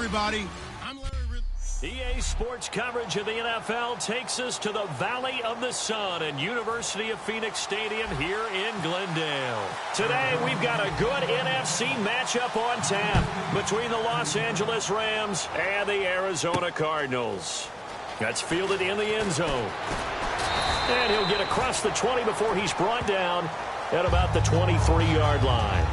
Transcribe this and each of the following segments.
everybody. I'm Larry Ridley. EA Sports coverage of the NFL takes us to the Valley of the Sun and University of Phoenix Stadium here in Glendale. Today, we've got a good NFC matchup on tap between the Los Angeles Rams and the Arizona Cardinals. That's fielded in the end zone. And he'll get across the 20 before he's brought down at about the 23-yard line.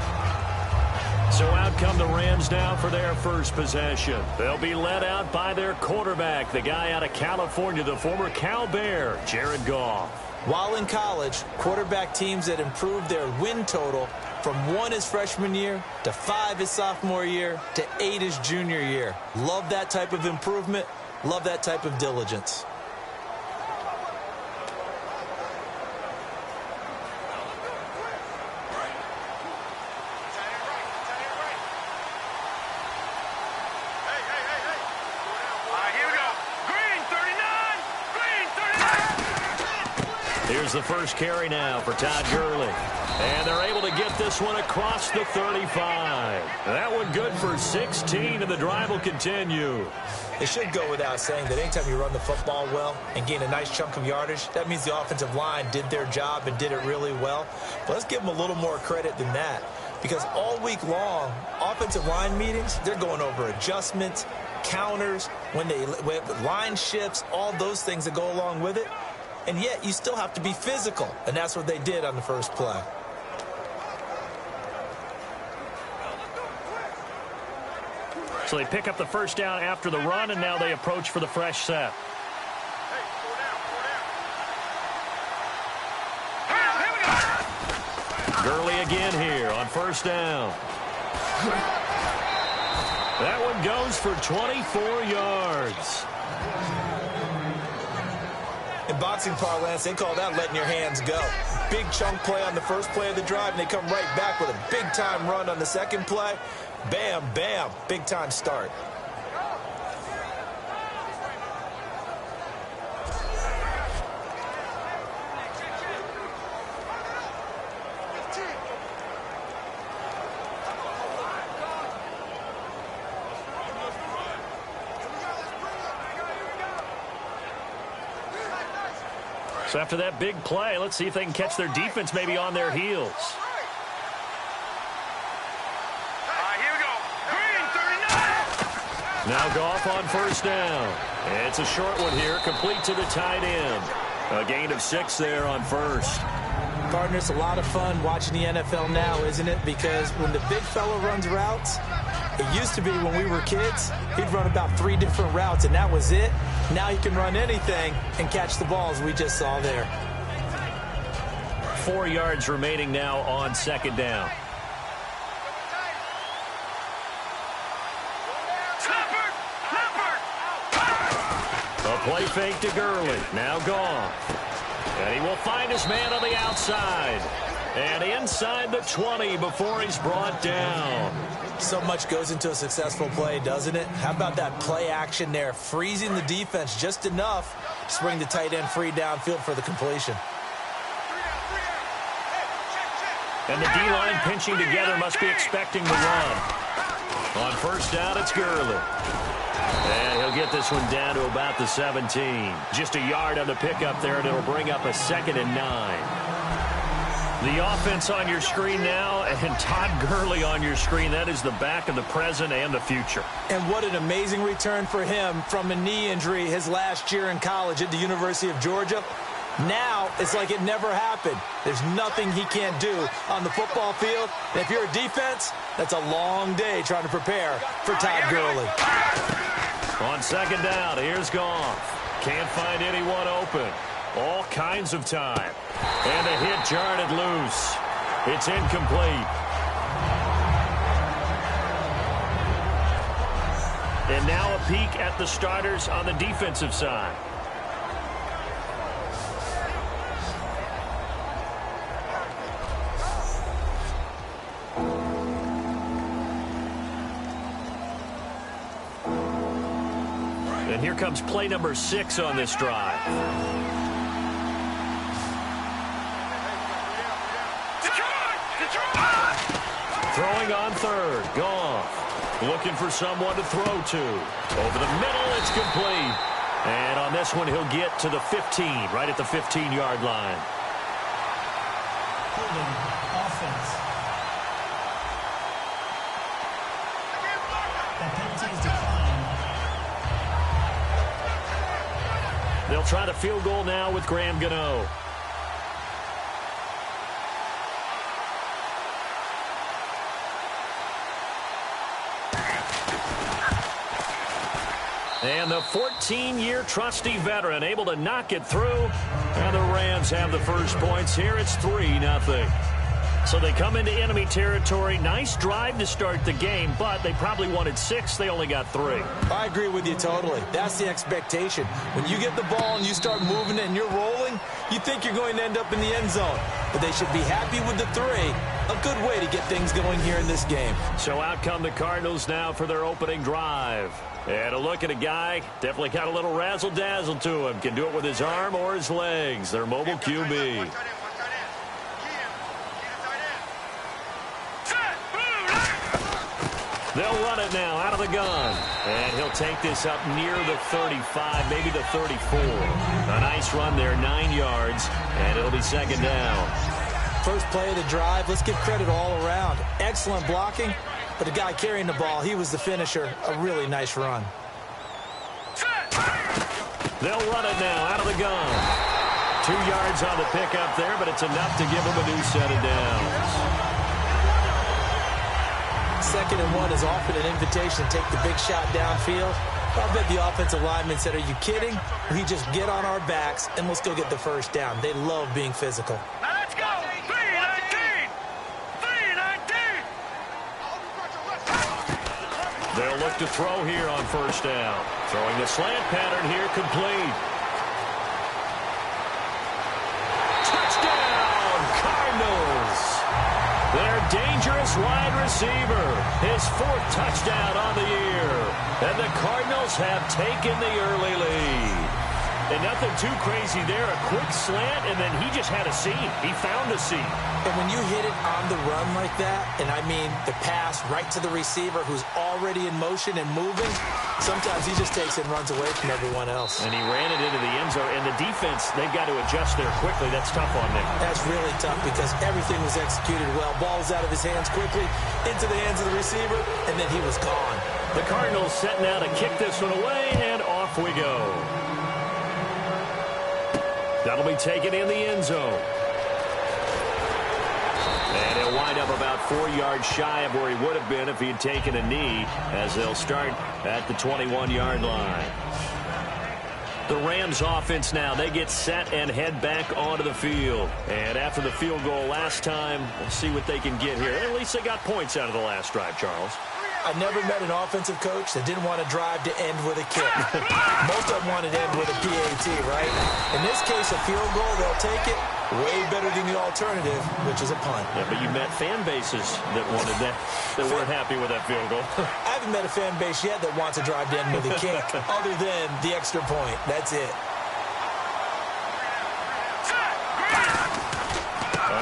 So out come the Rams now for their first possession. They'll be led out by their quarterback, the guy out of California, the former Cal Bear, Jared Goff. While in college, quarterback teams that improved their win total from 1 his freshman year to 5 his sophomore year to 8 his junior year. Love that type of improvement. Love that type of diligence. Here's the first carry now for Todd Gurley. And they're able to get this one across the 35. That one good for 16, and the drive will continue. It should go without saying that anytime you run the football well and gain a nice chunk of yardage, that means the offensive line did their job and did it really well. But let's give them a little more credit than that, because all week long, offensive line meetings, they're going over adjustments, counters, when line shifts, all those things that go along with it. And yet you still have to be physical, and that's what they did on the first play. So they pick up the first down after the run, and now they approach for the fresh set. Gurley again here on first down. That one goes for 24 yards. In boxing parlance, they call that letting your hands go. Big chunk play on the first play of the drive, and they come right back with a big-time run on the second play. Bam, bam, big-time start. So after that big play, let's see if they can catch their defense maybe on their heels. Here we go. Green, 39. Now Goff on first down. It's a short one here, complete to the tight end. A gain of 6 there on first. Partner, it's a lot of fun watching the NFL now, isn't it? Because when the big fella runs routes, it used to be when we were kids, he'd run about 3 different routes, and that was it. Now he can run anything and catch the balls we just saw there. 4 yards remaining now on second down. A play fake to Gurley. Now Goff. And he will find his man on the outside. And inside the 20 before he's brought down. So much goes into a successful play, doesn't it? How about that play action there? Freezing the defense just enough to bring the tight end free downfield for the completion. And the D-line pinching together must be expecting the run. On first down, it's Gurley. And he'll get this one down to about the 17. Just a yard on the pickup there, and it'll bring up a 2nd and 9. The offense on your screen now, and Todd Gurley on your screen. That is the back of the present and the future. And what an amazing return for him from a knee injury his last year in college at the University of Georgia. Now, it's like it never happened. There's nothing he can't do on the football field. And if you're a defense, that's a long day trying to prepare for Todd Gurley. On second down, here's Goff. Can't find anyone open. All kinds of time. And a hit jarred it loose. It's incomplete. And now a peek at the starters on the defensive side. And here comes play number 6 on this drive. Throwing on third. Goff. Looking for someone to throw to. Over the middle, it's complete. And on this one, he'll get to the 15, right at the 15-yard line. Holding offense. That penalty is declined. They'll try the field goal now with Graham Gano. And the 14-year trusty veteran able to knock it through. And the Rams have the first points here. It's 3-0. So they come into enemy territory. Nice drive to start the game, but they probably wanted 6. They only got 3. I agree with you totally. That's the expectation. When you get the ball and you start moving it and you're rolling, you think you're going to end up in the end zone. But they should be happy with the 3. A good way to get things going here in this game. So out come the Cardinals now for their opening drive. And a look at a guy, definitely got a little razzle-dazzle to him. Can do it with his arm or his legs. Their mobile QB. They'll run it now out of the gun. And he'll take this up near the 35, maybe the 34. A nice run there, 9 yards, and it'll be second down. First play of the drive, let's give credit all around. Excellent blocking, but the guy carrying the ball, he was the finisher. A really nice run. They'll run it now out of the gun. 2 yards on the pickup there, but it's enough to give him a new set of downs. 2nd and 1 is often an invitation to take the big shot downfield. I'll bet the offensive lineman said, are you kidding? We just get on our backs and let's go get the first down. They love being physical. Now let's go. 3-19. 3-19. They'll look to throw here on first down. Throwing the slant pattern here, complete. Touchdown, Cardinals. Their dangerous wide receiver. His 4th touchdown on the year. And the Cardinals have taken the early lead. And nothing too crazy there. A quick slant, and then he just had a seam. He found a seam. And when you hit it on the run like that, and I mean the pass right to the receiver who's already in motion and moving, sometimes he just takes it and runs away from everyone else. And he ran it into the end zone. And the defense, they've got to adjust there quickly. That's tough on them. That's really tough because everything was executed well. Ball was out of his hands quickly, into the hands of the receiver, and then he was gone. The Cardinals setting out to kick this one away, and off we go. That'll be taken in the end zone. And he'll wind up about 4 yards shy of where he would have been if he had taken a knee, as they'll start at the 21-yard line. The Rams offense now, they get set and head back onto the field. And after the field goal last time, we'll see what they can get here. At least they got points out of the last drive, Charles. I never met an offensive coach that didn't want to drive to end with a kick. Most of them wanted to end with a PAT, right? In this case, a field goal, they'll take it. Way better than the alternative, which is a punt. Yeah, but you met fan bases that wanted that weren't happy with that field goal. I haven't met a fan base yet that wants to drive to end with a kick, other than the extra point. That's it.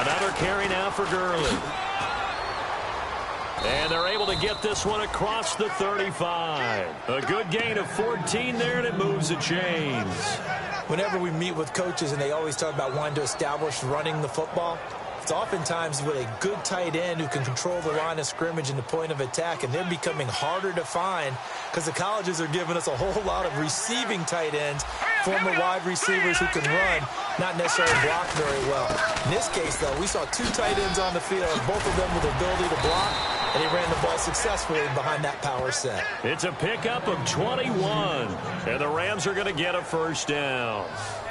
Another carry now for Gurley. And they're able to get this one across the 35. A good gain of 14 there, and it moves the chains. Whenever we meet with coaches and they always talk about wanting to establish running the football, it's oftentimes with a good tight end who can control the line of scrimmage and the point of attack, and they're becoming harder to find because the colleges are giving us a whole lot of receiving tight ends, former wide receivers who can run, not necessarily block very well. In this case, though, we saw 2 tight ends on the field, both of them with the ability to block, and he ran the ball successfully behind that power set. It's a pickup of 21, and the Rams are going to get a first down.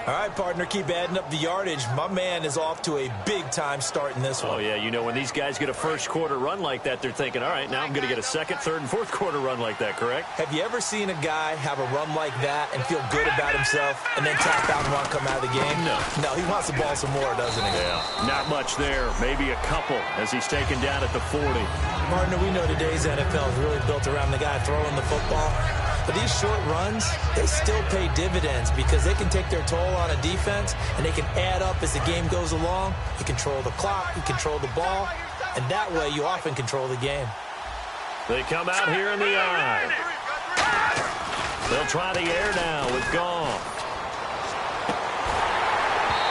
All right, partner, keep adding up the yardage. My man is off to a big-time start in this one. Oh, yeah, you know, when these guys get a first-quarter run like that, they're thinking, all right, now I'm going to get a second, third, and fourth-quarter run like that, correct? Have you ever seen a guy have a run like that and feel good about himself and then tap out and want to come out of the game? No. No, he wants the ball some more, doesn't he? Yeah, not much there. Maybe a couple as he's taken down at the 40. Partner, we know today's NFL is really built around the guy throwing the football. But these short runs, they still pay dividends because they can take their toll on a defense and they can add up as the game goes along. You control the clock, you control the ball, and that way you often control the game. They come out here in the eye. They'll try the air now with Goff.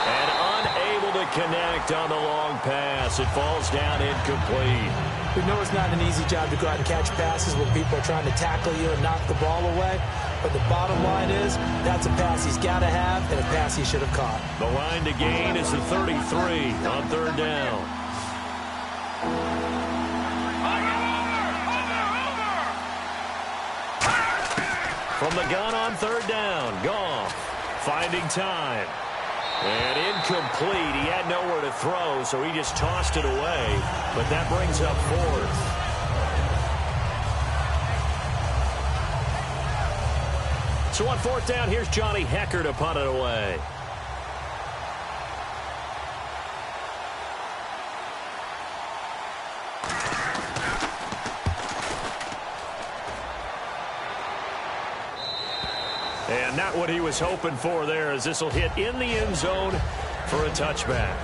And unable to connect on the long pass. It falls down incomplete. We know it's not an easy job to go out and catch passes when people are trying to tackle you and knock the ball away. But the bottom line is, that's a pass he's got to have and a pass he should have caught. The line to gain is the 33 on third down. From the gun on third down, Goff finding time. And incomplete. He had nowhere to throw, so he just tossed it away. But that brings up fourth. So on fourth down, here's Johnny Hekker to punt it away. And not what he was hoping for there, as this will hit in the end zone for a touchback.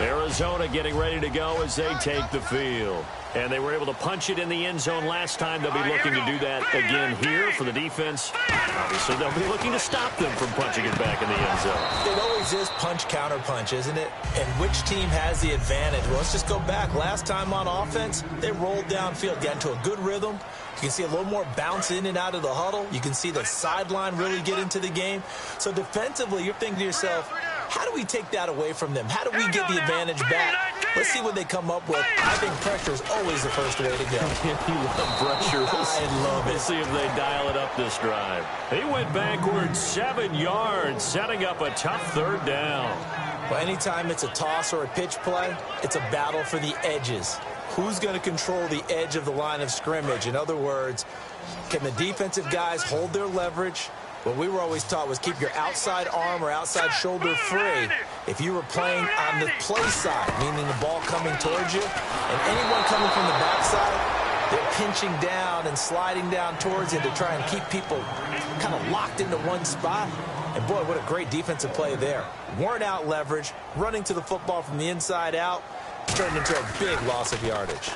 Arizona getting ready to go as they take the field. And they were able to punch it in the end zone last time. They'll be looking to do that again here for the defense. Obviously, they'll be looking to stop them from punching it back in the end zone. It always is punch-counter-punch, isn't it? And which team has the advantage? Well, let's just go back. Last time on offense, they rolled downfield, got into a good rhythm. You can see a little more bounce in and out of the huddle. You can see the sideline really get into the game. So defensively, you're thinking to yourself, how do we take that away from them? How do we get the advantage back? Let's see what they come up with. I think pressure is always the first way to go. You love pressure. I love it. We'll see if they dial it up this drive. He went backwards 7 yards, setting up a tough third down. Well, anytime it's a toss or a pitch play, it's a battle for the edges. Who's going to control the edge of the line of scrimmage? In other words, can the defensive guys hold their leverage? What we were always taught was keep your outside arm or outside shoulder free if you were playing on the play side, meaning the ball coming towards you. And anyone coming from the backside, they're pinching down and sliding down towards you to try and keep people kind of locked into one spot. And, boy, what a great defensive play there. Worn out leverage, running to the football from the inside out, turned into a big loss of yardage.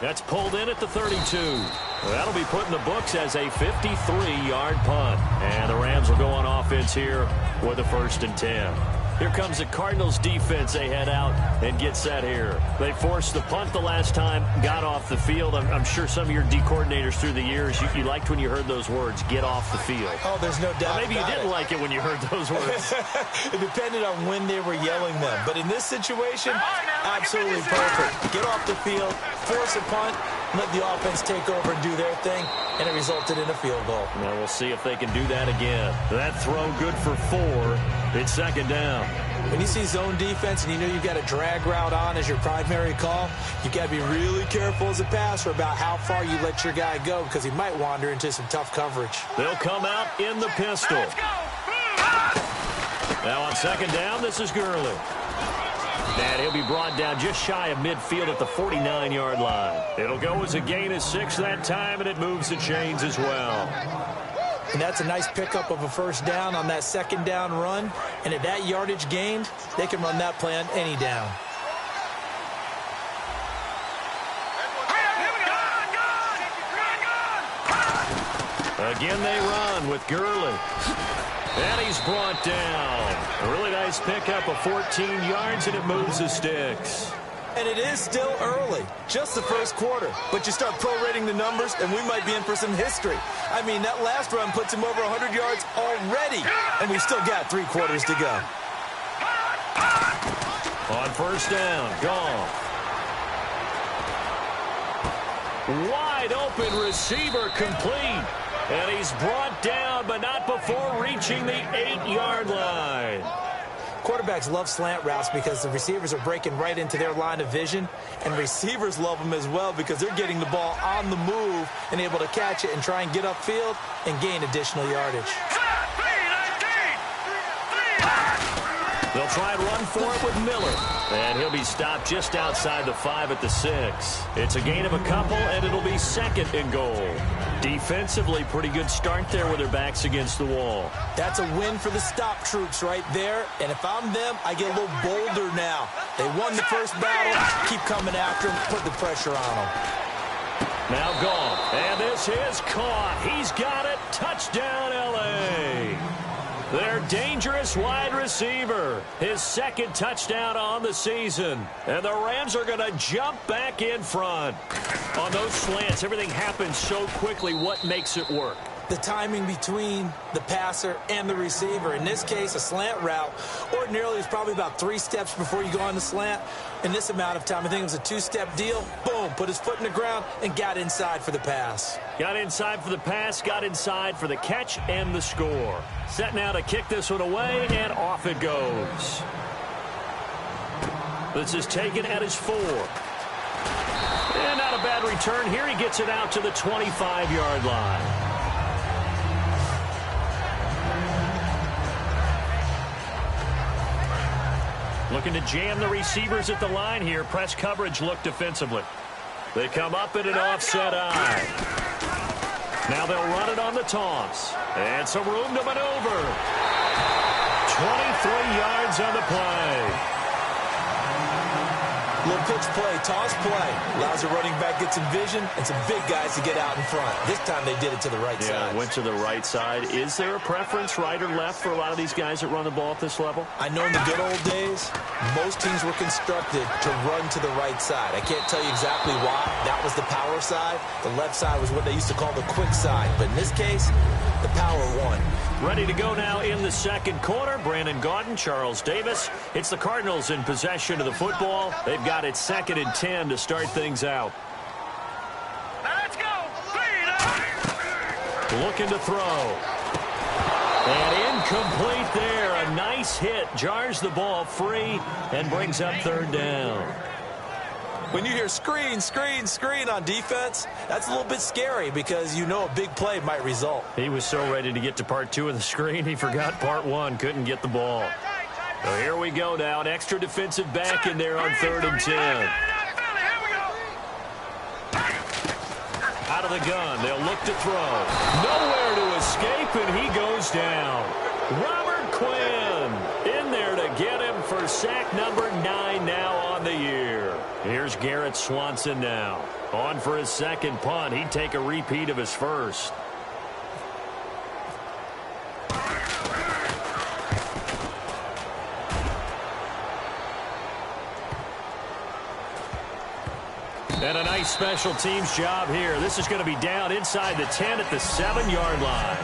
That's pulled in at the 32. Well, that'll be put in the books as a 53-yard punt. And the Rams will go on offense here with a 1st and 10. Here comes the Cardinals defense. They head out and get set here. They forced the punt the last time, got off the field. I'm sure some of your D coordinators through the years, you liked when you heard those words, get off the field. Oh, there's no doubt. Or maybe you didn't like it when you heard those words. It depended on when they were yelling them. But in this situation, absolutely perfect. Get off the field, force a punt, let the offense take over and do their thing, and it resulted in a field goal. Now we'll see if they can do that again. That throw good for 4. It's 2nd down. When you see zone defense and you know you've got a drag route on as your primary call, you've got to be really careful as a passer about how far you let your guy go because he might wander into some tough coverage. They'll come out in the pistol. Now on 2nd down, this is Gurley. And he'll be brought down just shy of midfield at the 49-yard line. It'll go as a gain of 6 that time, and it moves the chains as well. And that's a nice pickup of a 1st down on that 2nd down run. And at that yardage gained, they can run that play on any down. Again they run with Gurley. And he's brought down. A really nice pickup of 14 yards, and it moves the sticks. And it is still early, just the 1st quarter. But you start prorating the numbers, and we might be in for some history. I mean, that last run puts him over 100 yards already, and we've still got 3 quarters to go. On 1st down, Goff. Wide open receiver complete. And he's brought down, but not before reaching the 8-yard line. Quarterbacks love slant routes because the receivers are breaking right into their line of vision, and receivers love them as well because they're getting the ball on the move and able to catch it and try and get upfield and gain additional yardage. They'll try and run for it with Miller, and he'll be stopped just outside the 5 at the 6. It's a gain of a couple, and it'll be 2nd and goal. Defensively, pretty good start there with their backs against the wall. That's a win for the stop troops right there. And if I'm them, I get a little bolder now. They won the first battle. Keep coming after them. Put the pressure on them. Now gone. And this is caught. He's got it. Touchdown, L.A. Their dangerous wide receiver. His second touchdown on the season. And the Rams are going to jump back in front. On those slants, everything happens so quickly. What makes it work? The timing between the passer and the receiver. In this case, a slant route ordinarily is probably about 3 steps before you go on the slant. In this amount of time, I think it was a 2-step deal. Boom, put his foot in the ground and got inside for the pass. Got inside for the pass, got inside for the catch and the score. Set now to kick this one away, and off it goes. This is taken at his 4. And not a bad return here. He gets it out to the 25-yard line. Looking to jam the receivers at the line here. Press coverage look defensively. They come up in an offset eye. Now they'll run it on the toss. And some room to maneuver. 23 yards on the play. Little pitch play, toss play. Allows the running back to get some vision and some big guys to get out in front. This time they did it to the right side. Yeah, went to the right side. Is there a preference, right or left, for a lot of these guys that run the ball at this level? I know in the good old days, most teams were constructed to run to the right side. I can't tell you exactly why. That was the power side. The left side was what they used to call the quick side. But in this case, the power won. Ready to go now in the second quarter. Brandon Gaudin, Charles Davis. It's the Cardinals in possession of the football. They've got it 2nd and 10 to start things out. Let's go. Looking to throw. And incomplete there. A nice hit. Jars the ball free and brings up 3rd down. When you hear screen, screen, screen on defense, that's a little bit scary because you know a big play might result. He was so ready to get to part 2 of the screen, he forgot part 1. Couldn't get the ball. So here we go now. An extra defensive back in there on 3rd and 10. Out of the gun. They'll look to throw. Nowhere to escape, and he goes down. Robert Quinn in there to get him for sack number 9 now on the year. Here's Garrett Swanson now. On for his second punt. He'd take a repeat of his first. And a nice special teams job here. This is going to be down inside the 10 at the 7-yard line.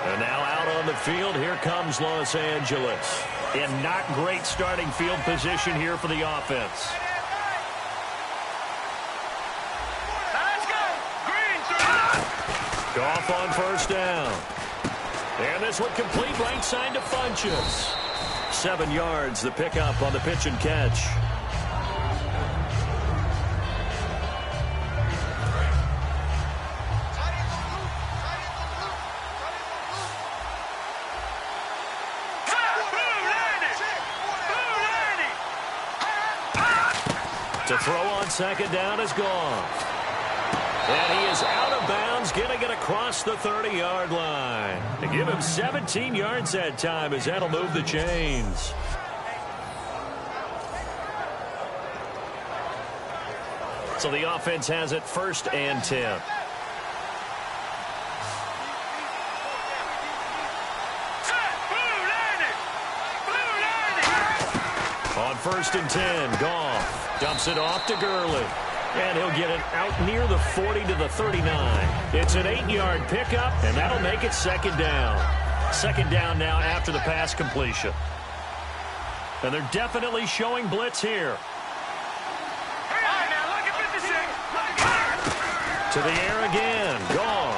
And now out on the field, here comes Los Angeles. In not great starting field position here for the offense. Let's go. Green. Goff on 1st down. And this one complete right side to Funchess. 7 yards, the pickup on the pitch and catch. To throw on 2nd down is Goff. And he is out of bounds, getting it across the 30-yard line. To give him 17 yards that time, as that'll move the chains. So the offense has it 1st and 10. On 1st and 10, Goff dumps it off to Gurley. And he'll get it out near the 40 to the 39. It's an 8-yard pickup, and that'll make it 2nd down. 2nd down now after the pass completion. And they're definitely showing blitz here. To the air again. Goff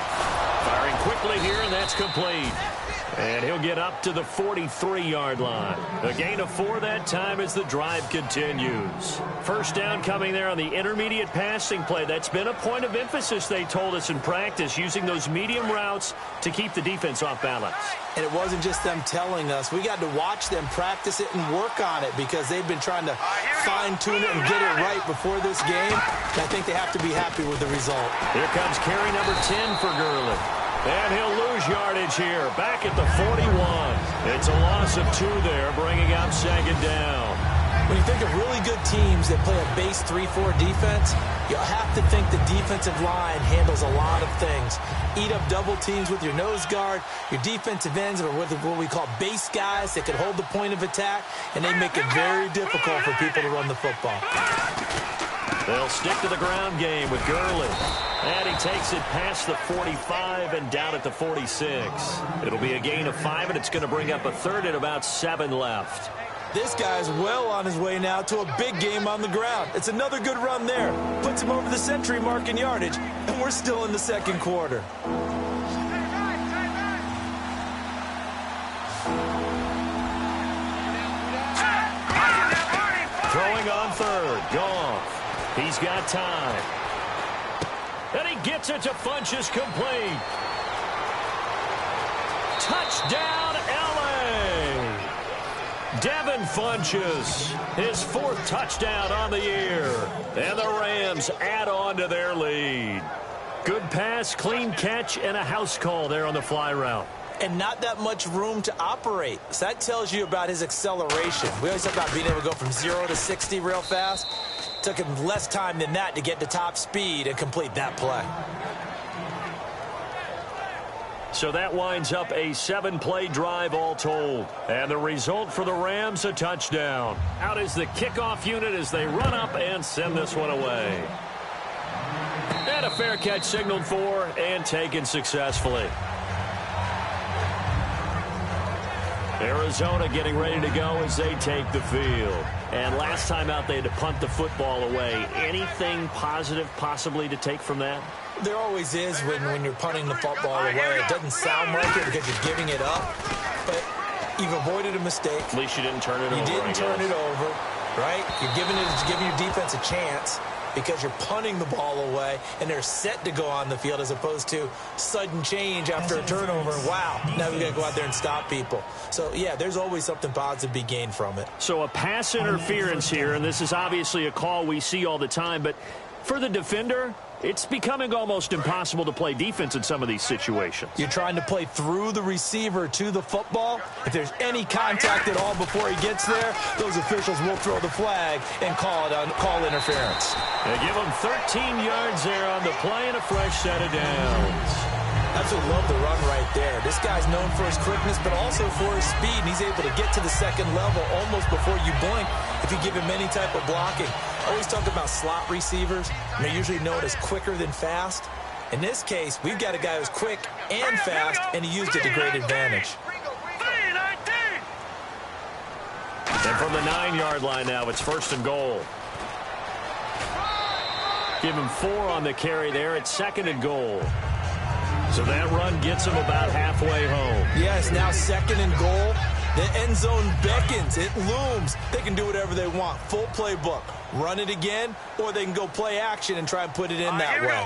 firing quickly here, and that's complete. And he'll get up to the 43-yard line. A gain of 4 that time as the drive continues. First down coming there on the intermediate passing play. That's been a point of emphasis, they told us in practice, using those medium routes to keep the defense off balance. And it wasn't just them telling us. We got to watch them practice it and work on it because they've been trying to fine-tune it and get it right before this game. And I think they have to be happy with the result. Here comes carry number 10 for Gurley. And he'll lose yardage here, back at the 41. It's a loss of 2 there, bringing up second down. When you think of really good teams that play a base 3-4 defense, you'll have to think the defensive line handles a lot of things. Eat up double teams with your nose guard. Your defensive ends are what we call base guys that can hold the point of attack, and they make it very difficult for people to run the football. They'll stick to the ground game with Gurley. And he takes it past the 45 and down at the 46. It'll be a gain of 5, and it's going to bring up a third and about 7 left. This guy's well on his way now to a big game on the ground. It's another good run there. Puts him over the century mark in yardage, and we're still in the second quarter. Throwing on third. Goff. He's got time. And he gets it to Funchess complete. Touchdown, L.A. Devin Funchess, his 4th touchdown on the year. And the Rams add on to their lead. Good pass, clean catch, and a house call there on the fly route. And not that much room to operate. So that tells you about his acceleration. We always talk about being able to go from 0 to 60 real fast. Took him less time than that to get to top speed and complete that play. So that winds up a 7-play drive all told. And the result for the Rams, a touchdown. Out is the kickoff unit as they run up and send this one away. And a fair catch signaled for and taken successfully. Arizona getting ready to go as they take the field. And last time out, they had to punt the football away. Anything positive possibly to take from that? There always is when you're punting the football away. It doesn't sound like it because you're giving it up, but you've avoided a mistake. At least you didn't turn it over. You didn't turn it over, right? You're giving your defense a chance because you're punting the ball away, and they're set to go on the field as opposed to sudden change after a turnover. Wow, now we've got to go out there and stop people. So, yeah, there's always something positive to be gained from it. So a pass interference here, and this is obviously a call we see all the time, but for the defender, it's becoming almost impossible to play defense in some of these situations. You're trying to play through the receiver to the football. If there's any contact at all before he gets there, those officials will throw the flag and call interference. They give him 13 yards there on the play and a fresh set of downs. Absolutely love the run right there. This guy's known for his quickness, but also for his speed, and he's able to get to the second level almost before you blink if you give him any type of blocking. I always talk about slot receivers, and they're usually known as quicker than fast. In this case, we've got a guy who's quick and fast, and he used it to great advantage. And from the 9-yard line now, it's 1st and goal. Give him 4 on the carry there. It's 2nd and goal. So that run gets him about halfway home. Yes, now 2nd and goal. The end zone beckons. It looms. They can do whatever they want. Full playbook. Run it again, or they can go play action and try and put it in that way.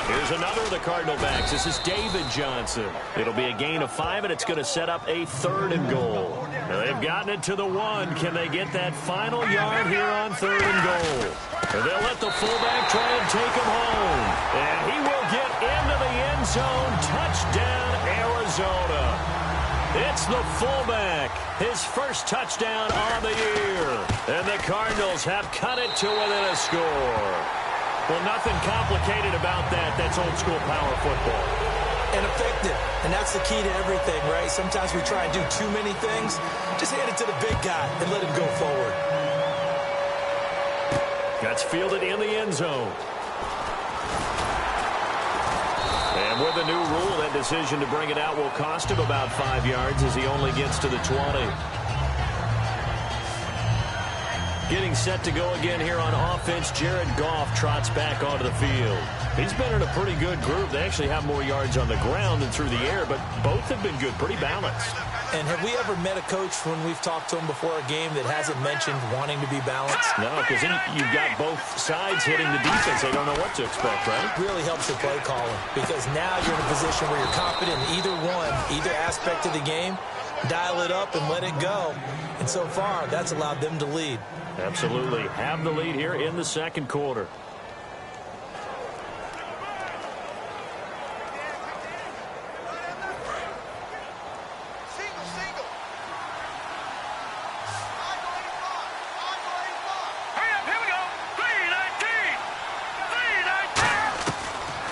Here's another of the Cardinal backs. This is David Johnson. It'll be a gain of 5, and it's going to set up a 3rd and goal. Now they've gotten it to the 1. Can they get that final yard here on 3rd and goal? And they'll let the fullback try and take him home. And he will get into the end zone. Touchdown, Arizona. It's the fullback. His first touchdown on the year. And the Cardinals have cut it to within a score. Well, nothing complicated about that. That's old-school power football. And effective. And that's the key to everything, right? Sometimes we try and do too many things. Just hand it to the big guy and let him go forward. That's fielded in the end zone. And with the new rule, that decision to bring it out will cost him about 5 yards as he only gets to the 20. Getting set to go again here on offense, Jared Goff trots back onto the field. He's been in a pretty good group. They actually have more yards on the ground than through the air, but both have been good, pretty balanced. And have we ever met a coach when we've talked to him before a game that hasn't mentioned wanting to be balanced? No, because then you've got both sides hitting the defense. They don't know what to expect, right? It really helps your play calling because now you're in a position where you're confident in either aspect of the game. Dial it up and let it go. And so far, that's allowed them to lead. Absolutely. Have the lead here in the second quarter.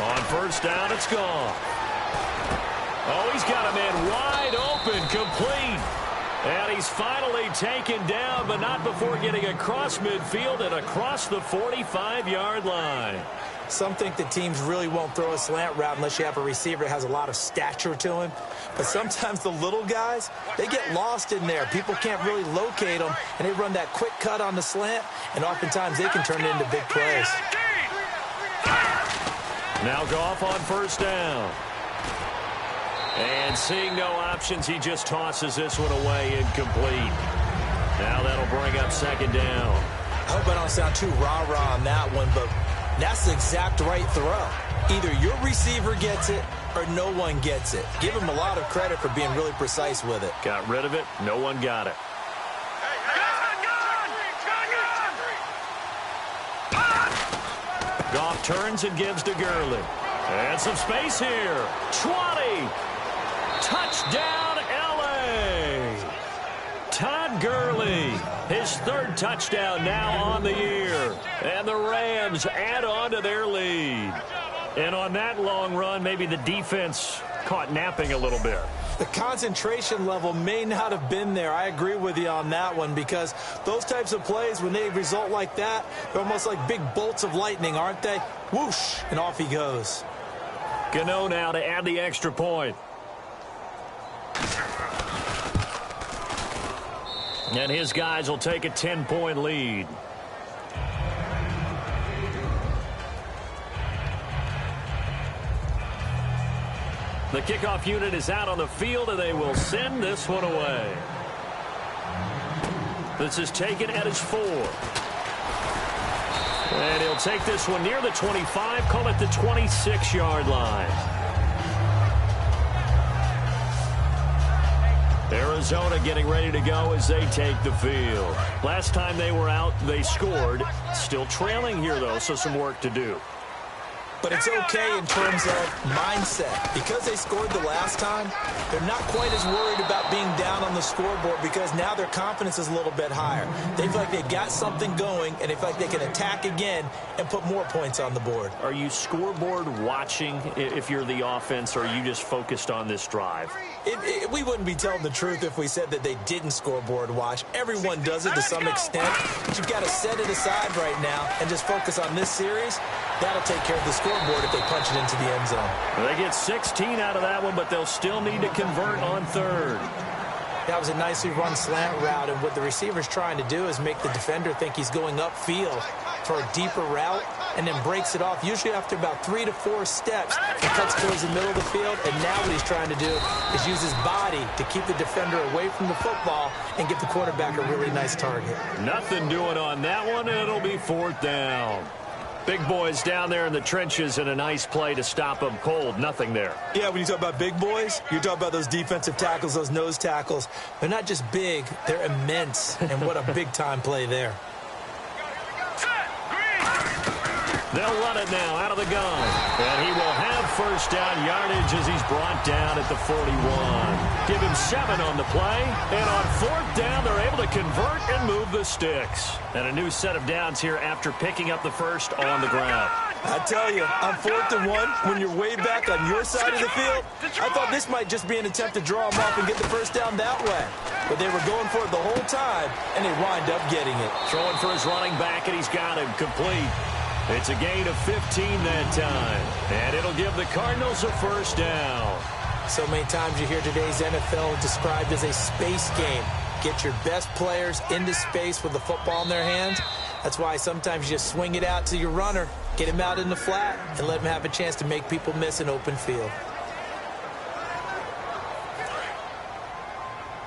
On first down, it's gone. Oh, he's got a man wide open, complete. And he's finally taken down, but not before getting across midfield and across the 45-yard line. Some think that teams really won't throw a slant route unless you have a receiver that has a lot of stature to him. But sometimes the little guys, they get lost in there. People can't really locate them, and they run that quick cut on the slant, and oftentimes they can turn it into big plays. Now Goff on first down. And seeing no options, he just tosses this one away incomplete. Now that'll bring up second down. I hope I don't sound too rah-rah on that one, but that's the exact right throw. Either your receiver gets it or no one gets it. Give him a lot of credit for being really precise with it. Got rid of it. No one got it. Goff turns and gives to Gurley. And some space here. 20. Touchdown, L.A. Todd Gurley, his third touchdown now on the year. And the Rams add on to their lead. And on that long run, maybe the defense caught napping a little bit. The concentration level may not have been there. I agree with you on that one because those types of plays, when they result like that, they're almost like big bolts of lightning, aren't they? Whoosh, and off he goes. Gano now to add the extra point. And his guys will take a 10-point lead. The kickoff unit is out on the field, and they will send this one away. This is taken at his 4. And he'll take this one near the 25, call it the 26-yard line. Arizona getting ready to go as they take the field. Last time they were out, they scored. Still trailing here, though, so some work to do. But it's okay in terms of mindset. Because they scored the last time, they're not quite as worried about being down on the scoreboard because now their confidence is a little bit higher. They feel like they've got something going, and they feel like they can attack again and put more points on the board. Are you scoreboard watching if you're the offense, or are you just focused on this drive? We wouldn't be telling the truth if we said that they didn't scoreboard watch. Everyone does it to some extent. But you've got to set it aside right now and just focus on this series. That'll take care of the scoreboard if they punch it into the end zone. They get 16 out of that one, but they'll still need to convert on third. That was a nicely run slant route, and what the receiver's trying to do is make the defender think he's going upfield for a deeper route and then breaks it off, usually after about 3 to 4 steps, and cuts towards the middle of the field. And now what he's trying to do is use his body to keep the defender away from the football and give the quarterback a really nice target. Nothing doing on that one, and it'll be fourth down. Big boys down there in the trenches, and a nice play to stop them cold. Nothing there. Yeah, when you talk about big boys, you're talking about those defensive tackles, those nose tackles. They're not just big, they're immense. And what a big-time play there. They'll run it now out of the gun. And he will have first down yardage as he's brought down at the 41. Give him 7 on the play. And on fourth down, they're able to convert and move the sticks. And a new set of downs here after picking up the first on the ground. I tell you, on 4th and 1, when you're way back on your side of the field, I thought this might just be an attempt to draw them off and get the first down that way. But they were going for it the whole time, and they wind up getting it. Throwing for his running back, and he's got him complete. It's a gain of 15 that time, and it'll give the Cardinals a first down. So many times you hear today's NFL described as a space game. get your best players into space with the football in their hands. That's why sometimes you just swing it out to your runner, get him out in the flat, and let him have a chance to make people miss an open field.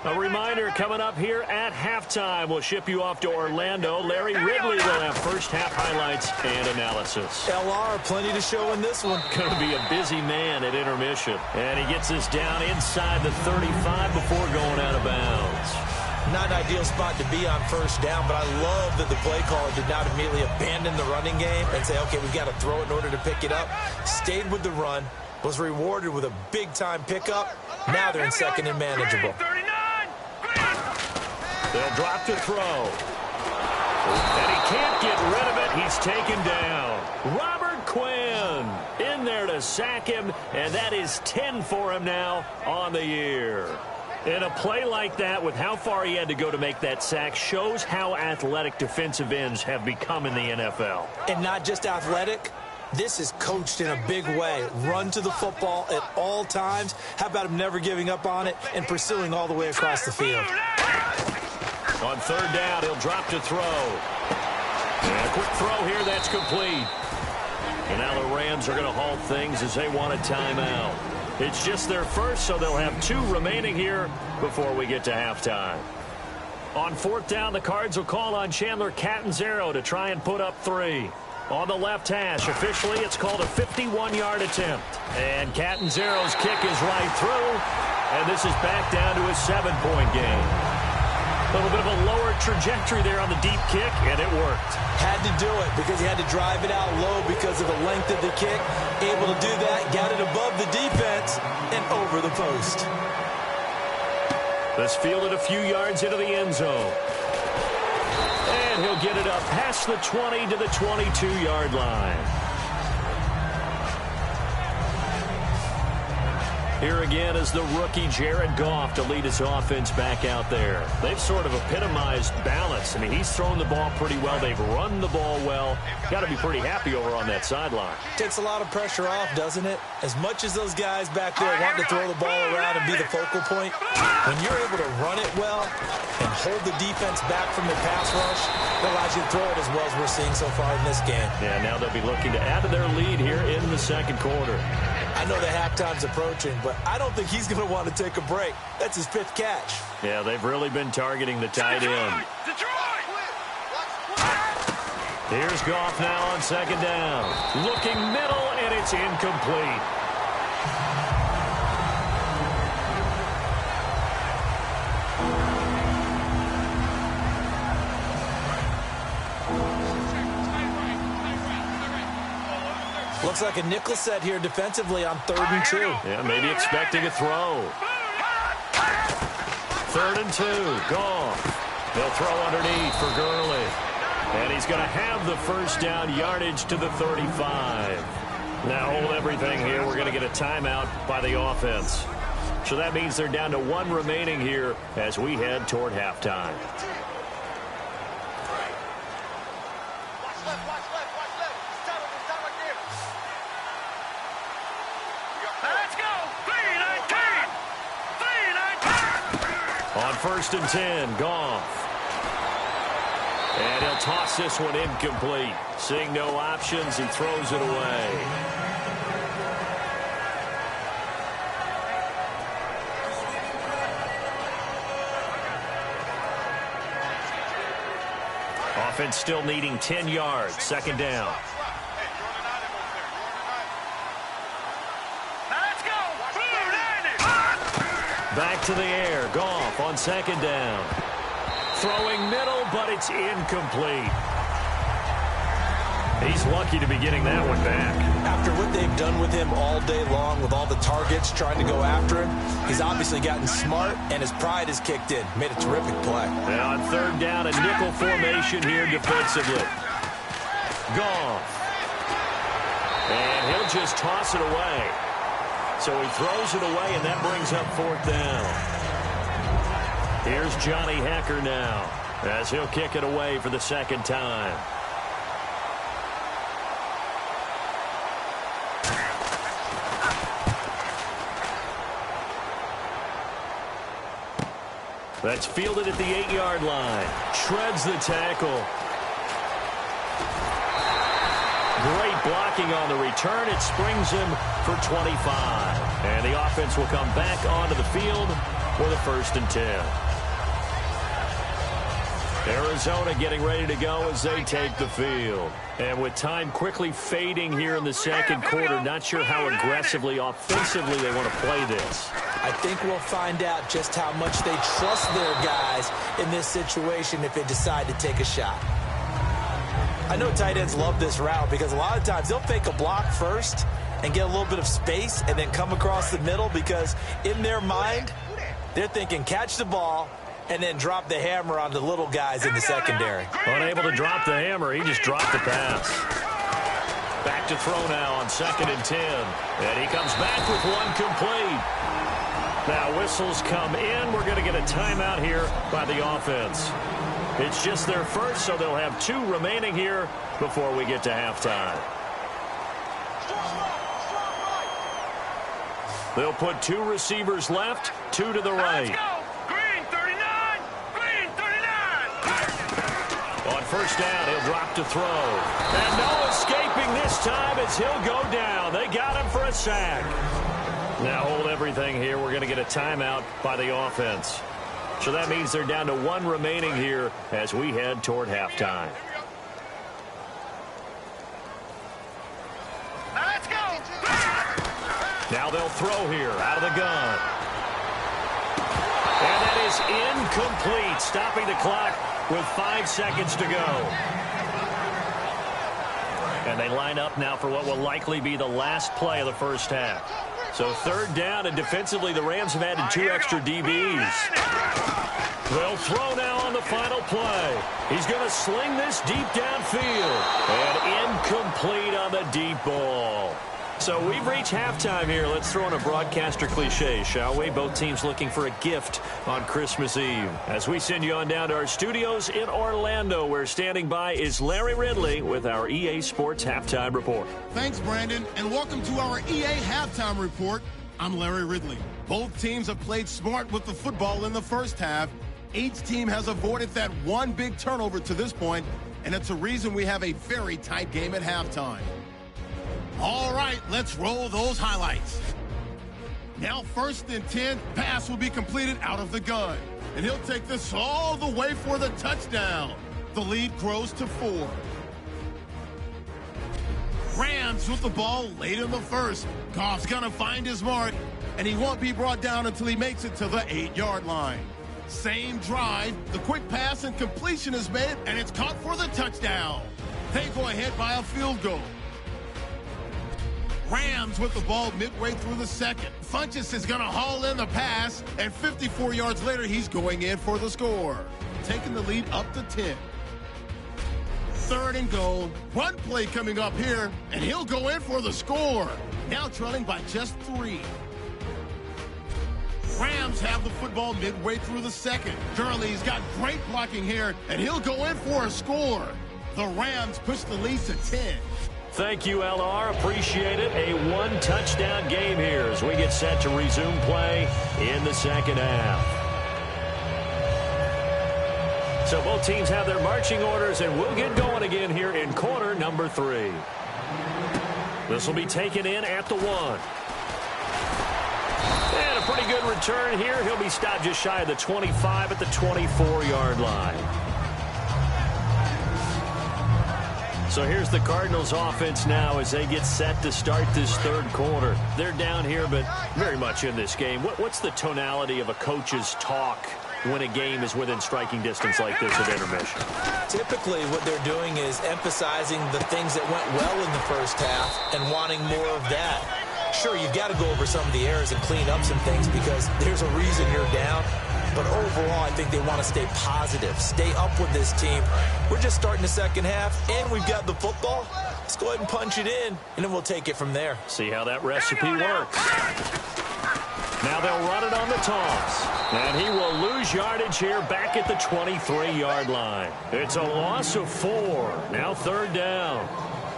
A reminder coming up here at halftime. We'll ship you off to Orlando. Larry Ridley will have first half highlights and analysis. LR, plenty to show in this one. Going to be a busy man at intermission. And he gets us down inside the 35 before going out of bounds. Not an ideal spot to be on first down, but I love that the play caller did not immediately abandon the running game and say, okay, we've got to throw it in order to pick it up. Stayed with the run, was rewarded with a big-time pickup. Now they're in second and manageable. They'll drop to throw. And he can't get rid of it. He's taken down. Robert Quinn in there to sack him, and that is 10 for him now on the year. In a play like that, with how far he had to go to make that sack, shows how athletic defensive ends have become in the NFL. And not just athletic. This is coached in a big way. Run to the football at all times. How about him never giving up on it and pursuing all the way across the field? On third down, he'll drop to throw. And a quick throw here, that's complete. And now the Rams are going to halt things as they want a timeout. It's just their first, so they'll have 2 remaining here before we get to halftime. On fourth down, the Cards will call on Chandler Catanzaro to try and put up 3. On the left hash, officially, it's called a 51-yard attempt. And Catanzaro's kick is right through, and this is back down to a 7-point game. A little bit of a lower trajectory there on the deep kick, and it worked. Had to do it because he had to drive it out low because of the length of the kick. Able to do that, got it above the defense, and over the post. This fielded a few yards into the end zone. And he'll get it up past the 20 to the 22-yard line. Here again is the rookie Jared Goff to lead his offense back out there. They've sort of epitomized balance. I mean, he's thrown the ball pretty well. They've run the ball well. Got to be pretty happy over on that sideline. Takes a lot of pressure off, doesn't it? As much as those guys back there want to throw the ball around and be the focal point, when you're able to run it well and hold the defense back from the pass rush, it allows you to throw it as well as we're seeing so far in this game. Yeah, now they'll be looking to add to their lead here in the second quarter. I know the halftime's approaching, but I don't think he's going to want to take a break. That's his 5th catch. Yeah, they've really been targeting the tight end. Here's Goff now on second down. Looking middle, and it's incomplete. Looks like a nickel set here defensively on 3rd and 2. Yeah, maybe expecting a throw. 3rd and 2, Goff. They'll throw underneath for Gurley. And he's going to have the first down yardage to the 35. Now hold everything here. We're going to get a timeout by the offense. So that means they're down to 1 remaining here as we head toward halftime. On 1st and 10, Goff. And he'll toss this one incomplete. Seeing no options, he throws it away. Offense still needing 10 yards. 2nd down. Back to the air. Goff on 2nd down. Throwing middle, but it's incomplete. He's lucky to be getting that one back. After what they've done with him all day long, with all the targets trying to go after him, he's obviously gotten smart, and his pride has kicked in. Made a terrific play. And on 3rd down, a nickel formation here defensively. Goff. And he'll just toss it away. So he throws it away, and that brings up 4th down. Here's Johnny Hekker now, as he'll kick it away for the 2nd time. That's fielded at the 8-yard line. Shreds the tackle. Great blocking on the return. It springs him for 25. And the offense will come back onto the field for the 1st and 10. Arizona getting ready to go as they take the field. And with time quickly fading here in the second quarter, not sure how aggressively, offensively they want to play this. I think we'll find out just how much they trust their guys in this situation if they decide to take a shot. I know tight ends love this route because a lot of times they'll fake a block first and get a little bit of space and then come across the middle because in their mind, they're thinking catch the ball and then drop the hammer on the little guys in the secondary. Unable to drop the hammer, he just dropped the pass. Back to throw now on 2nd and 10. And he comes back with one complete. Now whistles come in. We're going to get a timeout here by the offense. It's just their first, so they'll have 2 remaining here before we get to halftime. They'll put 2 receivers left, 2 to the right. Green 39, Green 39. On 1st down, he'll drop to throw. And no escaping this time as he'll go down. They got him for a sack. Now hold everything here. We're going to get a timeout by the offense. So that means they're down to 1 remaining here as we head toward halftime. Let's go. Now they'll throw here out of the gun. And that is incomplete, stopping the clock with 5 seconds to go. And they line up now for what will likely be the last play of the first half. So 3rd down, and defensively the Rams have added 2 extra DBs. They'll throw now on the final play. He's going to sling this deep downfield. And incomplete on the deep ball. So we've reached halftime here. Let's throw in a broadcaster cliche, shall we? Both teams looking for a gift on Christmas Eve. As we send you on down to our studios in Orlando, where standing by is Larry Ridley with our EA Sports Halftime Report. Thanks, Brandon, and welcome to our EA Halftime Report. I'm Larry Ridley. Both teams have played smart with the football in the first half. Each team has avoided that one big turnover to this point, and it's a reason we have a very tight game at halftime. All right, let's roll those highlights. Now 1st and 10, pass will be completed out of the gun. And he'll take this all the way for the touchdown. The lead grows to 4. Rams with the ball late in the first. Goff's gonna find his mark, and he won't be brought down until he makes it to the 8-yard line. Same drive, the quick pass and completion is made, and it's caught for the touchdown. They go ahead by a field goal. Rams with the ball midway through the second. Funchess is going to haul in the pass, and 54 yards later, he's going in for the score, taking the lead up to 10. 3rd and goal. Run play coming up here, and he'll go in for the score. Now trailing by just 3. Rams have the football midway through the second. Gurley's got great blocking here, and he'll go in for a score. The Rams push the lead to 10. Thank you, LR. Appreciate it. A 1-touchdown game here as we get set to resume play in the second half. So both teams have their marching orders, and we'll get going again here in quarter number 3. This will be taken in at the 1. And a pretty good return here. He'll be stopped just shy of the 25 at the 24-yard line. So here's the Cardinals offense now as they get set to start this 3rd quarter. They're down here, but very much in this game. What's the tonality of a coach's talk when a game is within striking distance like this at intermission? Typically, what they're doing is emphasizing the things that went well in the first half and wanting more of that. Sure, you've got to go over some of the errors and clean up some things because there's a reason you're down. But overall, I think they want to stay positive, stay up with this team. We're just starting the second half, and we've got the football. Let's go ahead and punch it in, and then we'll take it from there. See how that recipe works. Now they'll run it on the toss. And he will lose yardage here back at the 23-yard line. It's a loss of 4. Now 3rd down.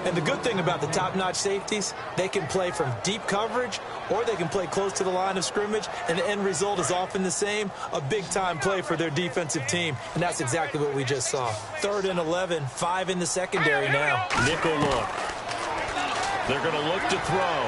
And the good thing about the top-notch safeties, they can play from deep coverage or they can play close to the line of scrimmage, and the end result is often the same, a big-time play for their defensive team. And that's exactly what we just saw. 3rd and 11, 5 in the secondary now. Nickel look. They're going to look to throw.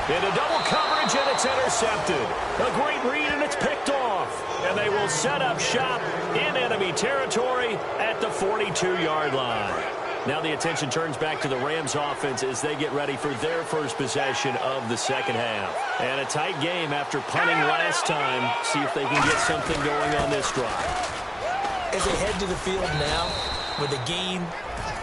Into double coverage, and it's intercepted. A great read, and it's picked off. And they will set up shop in enemy territory at the 42-yard line. Now the attention turns back to the Rams offense as they get ready for their first possession of the second half. And a tight game after punting last time. See if they can get something going on this drive. As they head to the field now, with the game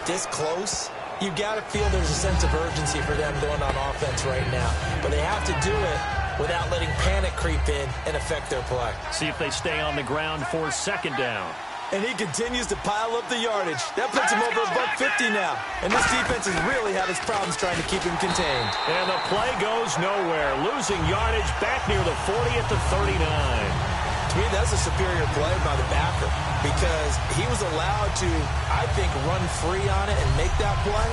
this close, you got to feel there's a sense of urgency for them going on offense right now. But they have to do it without letting panic creep in and affect their play. See if they stay on the ground for second down. And he continues to pile up the yardage. That puts him over $150 now. And this defense has really had its problems trying to keep him contained. And the play goes nowhere. Losing yardage back near the 40 at the 39. To me, that's a superior play by the backer because he was allowed to, I think, run free on it and make that play.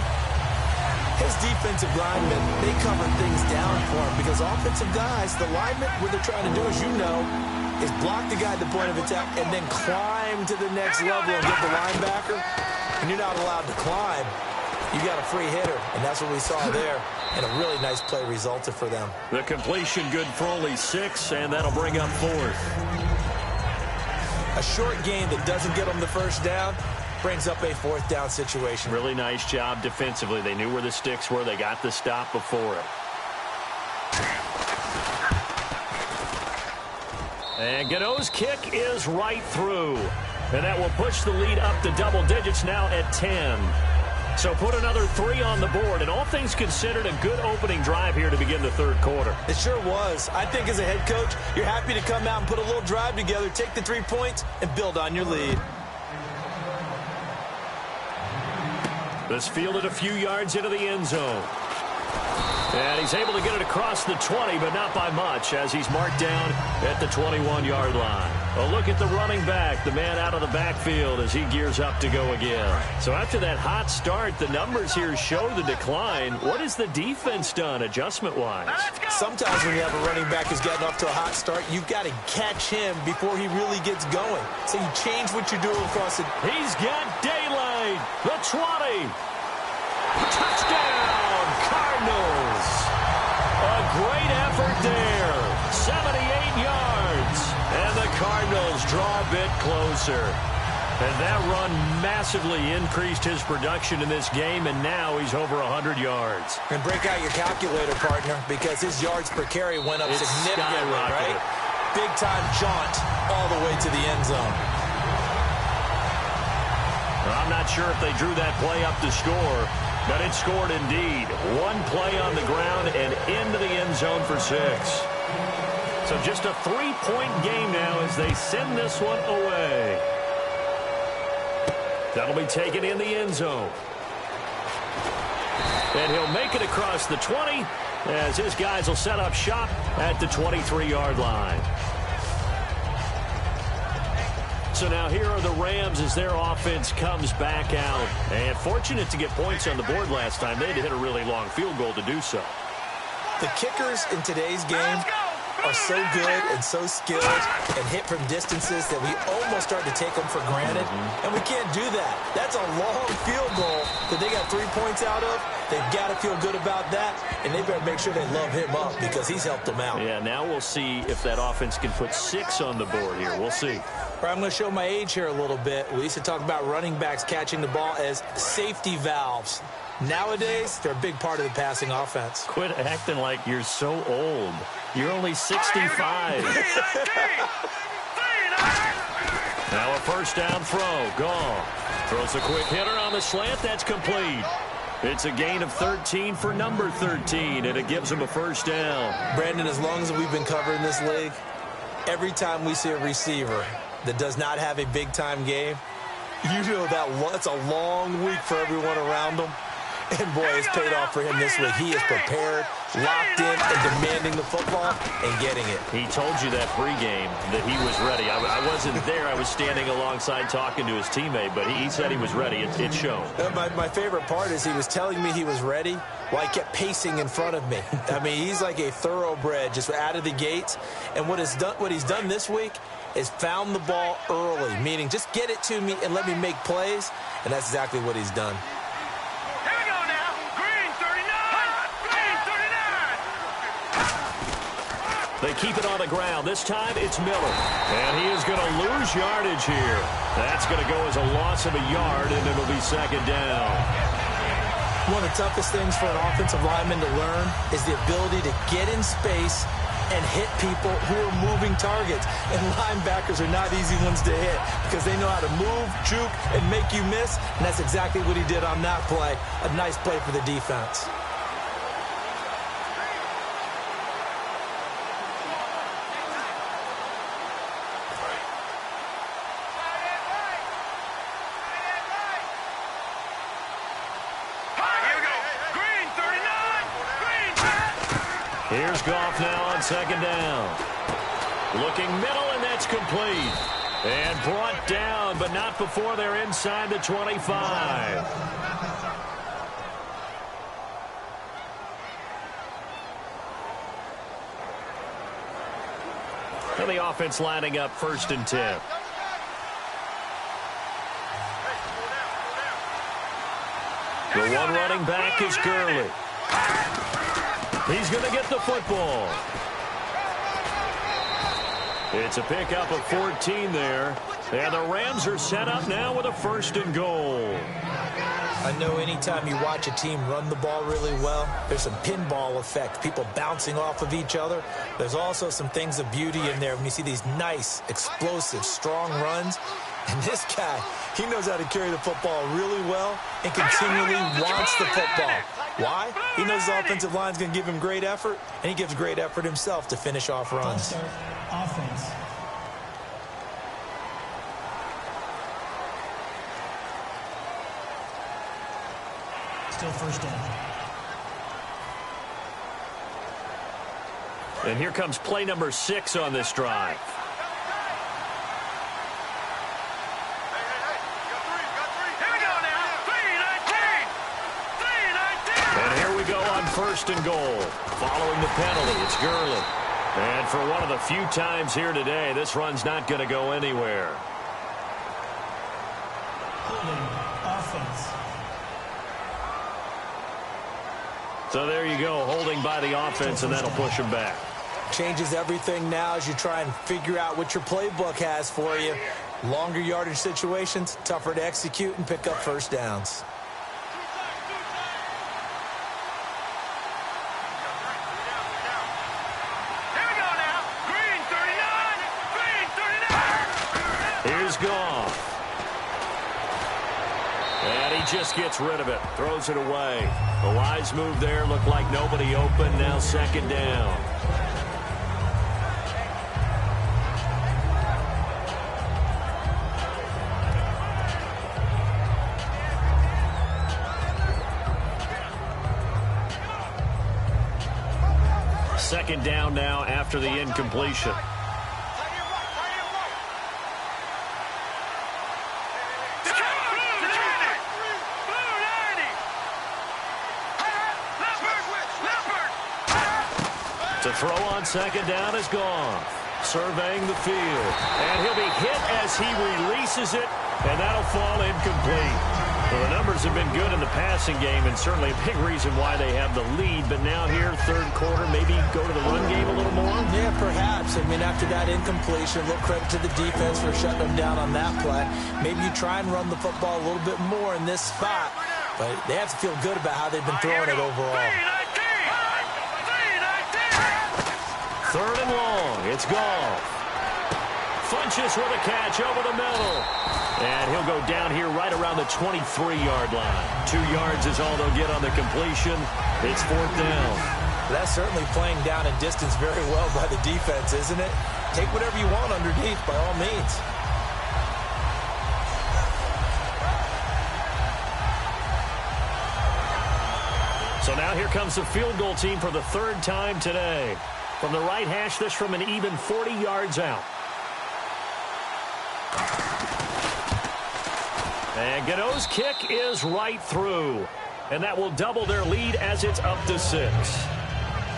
His defensive linemen, they cover things down for him because offensive guys, the linemen, what they're trying to do, as you know, is block the guy at the point of attack and then climb to the next level and get the linebacker. And you're not allowed to climb. You got a free hitter, and that's what we saw there. And a really nice play resulted for them. The completion good for only 6, and that'll bring up 4th. A short game that doesn't get them the first down brings up a 4th down situation. Really nice job defensively. They knew where the sticks were. They got the stop before it. And Gano's kick is right through. And that will push the lead up to double digits now at 10. So put another 3 on the board. And all things considered, a good opening drive here to begin the third quarter. It sure was. I think as a head coach, you're happy to come out and put a little drive together, take the 3 points, and build on your lead. This fielded a few yards into the end zone. And he's able to get it across the 20, but not by much, as he's marked down at the 21-yard line. A look at the running back, the man out of the backfield as he gears up to go again. So after that hot start, the numbers here show the decline. What has the defense done adjustment-wise? Sometimes when you have a running back who's gotten off to a hot start, you've got to catch him before he really gets going. So you change what you're doing across the... He's got daylight. The 20. Touchdown, Cardinals. A great effort there. 78 yards. And the Cardinals draw a bit closer. And that run massively increased his production in this game, and now he's over 100 yards. And break out your calculator, partner, because his yards per carry went up significantly, right? Big-time jaunt all the way to the end zone. I'm not sure if they drew that play up to score, but it scored indeed. One play on the ground and into the end zone for 6. So just a 3-point game now as they send this one away. That'll be taken in the end zone. And he'll make it across the 20 as his guys will set up shop at the 23-yard line. So now here are the Rams as their offense comes back out. And fortunate to get points on the board last time. They had to hit a really long field goal to do so. The kickers in today's game are so good and so skilled and hit from distances that we almost start to take them for granted. And we can't do that. That's a long field goal that they got 3 points out of. They've got to feel good about that, and they better make sure they love him up because he's helped them out. Yeah, now we'll see if that offense can put 6 on the board here. We'll see. All right, I'm going to show my age here a little bit. We used to talk about running backs catching the ball as safety valves. Nowadays, they're a big part of the passing offense. Quit acting like you're so old. You're only 65. Now a first down throw. Gone. Throws a quick hitter on the slant. That's complete. It's a gain of 13 for number 13, and it gives him a first down. Brandon, as long as we've been covering this league, every time we see a receiver that does not have a big-time game, you know that's a long week for everyone around them. And boy, it's paid off for him this week. He is prepared, locked in, and demanding the football and getting it. He told you that pregame that he was ready. I wasn't there. I was standing alongside talking to his teammate, but he said he was ready. It showed. My favorite part is he was telling me he was ready while he kept pacing in front of me. I mean, he's like a thoroughbred just out of the gates. And what he's done this week is found the ball early, meaning just get it to me and let me make plays, and that's exactly what he's done. Here we go now. Green 39. Green 39. They keep it on the ground. This time it's Miller. And he is going to lose yardage here. That's going to go as a loss of a yard, and it'll be second down. One of the toughest things for an offensive lineman to learn is the ability to get in space and hit people who are moving targets. And linebackers are not easy ones to hit because they know how to move, juke, and make you miss. And that's exactly what he did on that play. A nice play for the defense. Here's Goff now on second down. Looking middle, and that's complete. And brought down, but not before they're inside the 25. And the offense lining up 1st and 10. The one running back is Gurley. He's going to get the football. It's a pickup of 14 there. And the Rams are set up now with a 1st and goal. I know anytime you watch a team run the ball really well, there's some pinball effect, people bouncing off of each other. There's also some things of beauty in there when you see these nice, explosive, strong runs. And this guy, he knows how to carry the football really well and continually wants the football. Why? He knows the offensive line's going to give him great effort, and he gives great effort himself to finish off runs. Start offense. Still 1st down. And here comes play number 6 on this drive. And here we go on 1st and goal. Following the penalty, it's Gurley. And for one of the few times here today, this run's not going to go anywhere. Holding offense. So there you go, holding by the offense, and that'll push him back. Changes everything now as you try and figure out what your playbook has for you. Longer yardage situations, tougher to execute and pick up 1st downs. Here's Goff. And he just gets rid of it. Throws it away. A wise move there. Looked like nobody open. Now 2nd down. Second down now after the incompletion. To throw on 2nd down is Goff. Surveying the field. And he'll be hit as he releases it, and that'll fall incomplete. Well, the numbers have been good in the passing game, and certainly a big reason why they have the lead. But now here, 3rd quarter, maybe go to the run game a little more? Yeah, perhaps. I mean, after that incompletion, a little credit to the defense for shutting them down on that play. Maybe you try and run the football a little bit more in this spot. But they have to feel good about how they've been throwing it overall. 3rd and long. It's Goff. Funchess with a catch over the middle. And he'll go down here right around the 23-yard line. 2 yards is all they'll get on the completion. It's 4th down. That's certainly playing down in distance very well by the defense, isn't it? Take whatever you want underneath by all means. So now here comes the field goal team for the third time today. From the right hash, this from an even 40 yards out. And Gano's kick is right through. And that will double their lead as it's up to 6.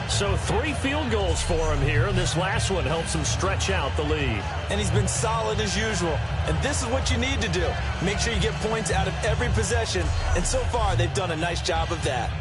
So 3 field goals for him here, and this last one helps him stretch out the lead. And he's been solid as usual. And this is what you need to do. Make sure you get points out of every possession. And so far, they've done a nice job of that.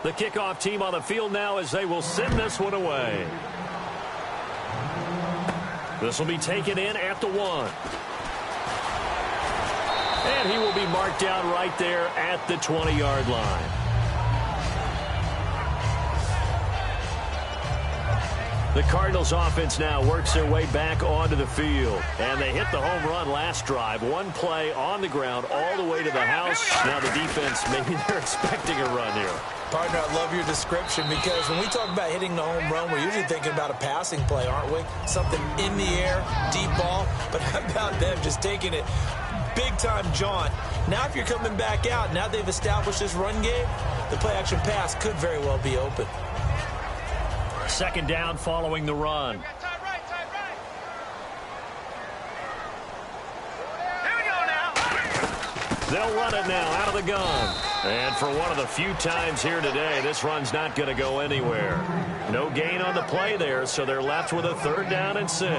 The kickoff team on the field now as they will send this one away. This will be taken in at the 1. And he will be marked down right there at the 20-yard line. The Cardinals offense now works their way back onto the field. And they hit the home run last drive. One play on the ground all the way to the house. Now the defense, maybe they're expecting a run here. Partner, I love your description because when we talk about hitting the home run, we're usually thinking about a passing play, aren't we? Something in the air, deep ball. But how about them just taking it big-time jaunt? Now if you're coming back out, now they've established this run game, the play-action pass could very well be open. Second down following the run. They'll run it now out of the gun. And for one of the few times here today, this run's not going to go anywhere. No gain on the play there, so they're left with a 3rd down and 6.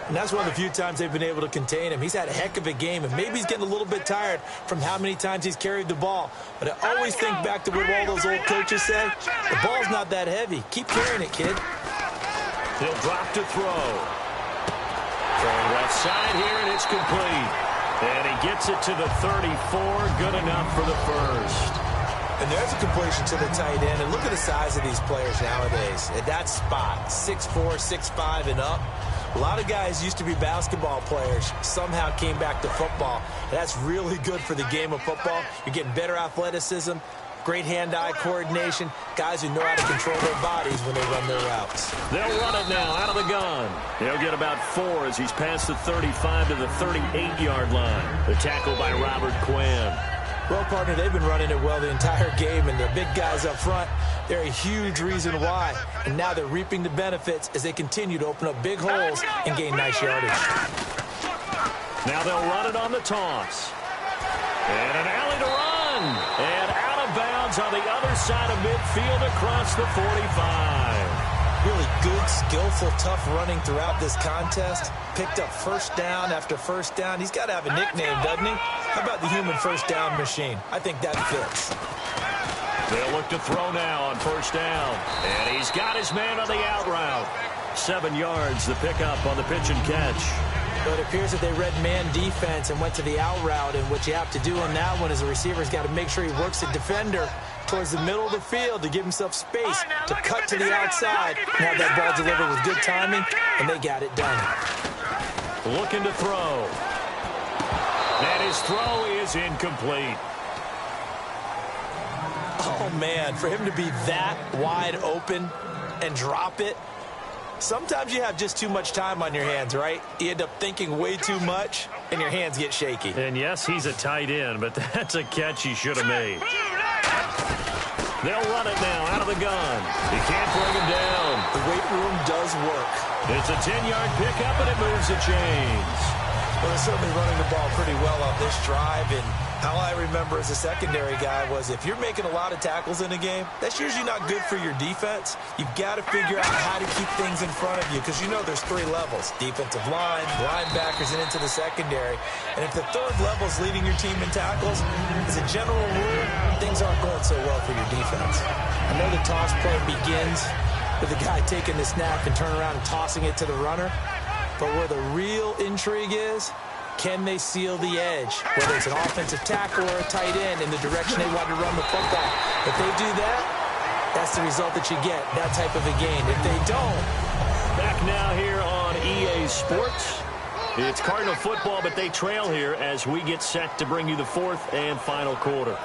And that's one of the few times they've been able to contain him. He's had a heck of a game, and maybe he's getting a little bit tired from how many times he's carried the ball. But I always think back to what all those old coaches say. The ball's not that heavy. Keep carrying it, kid. He'll drop to throw. Throwing left side here, and it's complete. And he gets it to the 34. Good enough for the first. And there's a completion to the tight end. And look at the size of these players nowadays. At that spot, 6'4", 6'5", and up. A lot of guys used to be basketball players, somehow came back to football. That's really good for the game of football. You're getting better athleticism, great hand-eye coordination, guys who know how to control their bodies when they run their routes. They'll run it now out of the gun. He'll get about 4 as he's past the 35 to the 38-yard line. The tackle by Robert Quinn. Well, partner, they've been running it well the entire game, and the big guys up front, they're a huge reason why. And now they're reaping the benefits as they continue to open up big holes and gain nice yardage. Now they'll run it on the toss. And an alley to run. And out of bounds on the other side of midfield across the 45. Really good, skillful, tough running throughout this contest. Picked up first down after first down. He's got to have a nickname, doesn't he? How about the human first down machine? I think that fits. They'll look to throw now on first down. And he's got his man on the out route. 7 yards, the pickup on the pitch and catch. So it appears that they read man defense and went to the out route. And what you have to do on that one is the receiver's got to make sure he works the defender towards the middle of the field to give himself space to cut to the outside and have that ball delivered with good timing, and they got it done. Looking to throw. And his throw is incomplete. Oh, man, for him to be that wide open and drop it, sometimes you have just too much time on your hands, right? You end up thinking way too much, and your hands get shaky. And, yes, he's a tight end, but that's a catch he should have made. They'll run it now out of the gun. He can't bring him down. The weight room does work. It's a 10-yard pickup, and it moves the chains. Well, they're certainly running the ball pretty well on this drive, and how I remember as a secondary guy was if you're making a lot of tackles in a game, that's usually not good for your defense. You've got to figure out how to keep things in front of you because you know there's 3 levels, defensive line, linebackers, and into the secondary. And if the 3rd level is leading your team in tackles, as a general rule, things aren't going so well for your defense. I know the toss play begins with the guy taking the snap and turn around and tossing it to the runner. But where the real intrigue is, can they seal the edge? Whether it's an offensive tackle or a tight end in the direction they want to run the football. If they do that, that's the result that you get, that type of a game. If they don't. Back now here on EA Sports. It's Cardinal football, but they trail here as we get set to bring you the 4th and final quarter.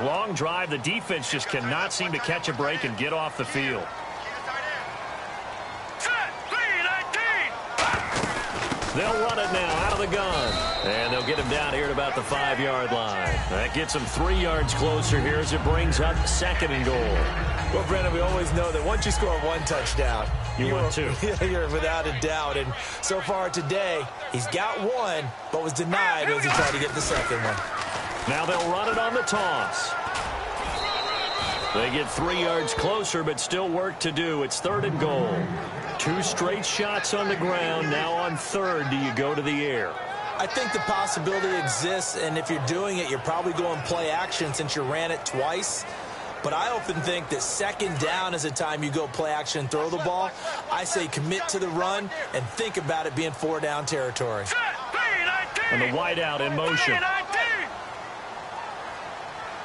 Long drive. The defense just cannot seem to catch a break and get off the field. They'll run it now out of the gun. And they'll get him down here at about the 5-yard line. That gets him 3 yards closer here as it brings up 2nd and goal. Well, Brandon, we always know that once you score 1 touchdown, you want 2. You're without a doubt. And so far today, he's got 1, but was denied as he tried to get the 2nd one. Now they'll run it on the toss. They get 3 yards closer, but still work to do. It's 3rd and goal. 2 straight shots on the ground. Now on 3rd, do you go to the air? I think the possibility exists, and if you're doing it, you're probably going play action since you ran it twice. But I often think that second down is a time you go play action and throw the ball. I say commit to the run and think about it being 4-down territory. And the wideout in motion.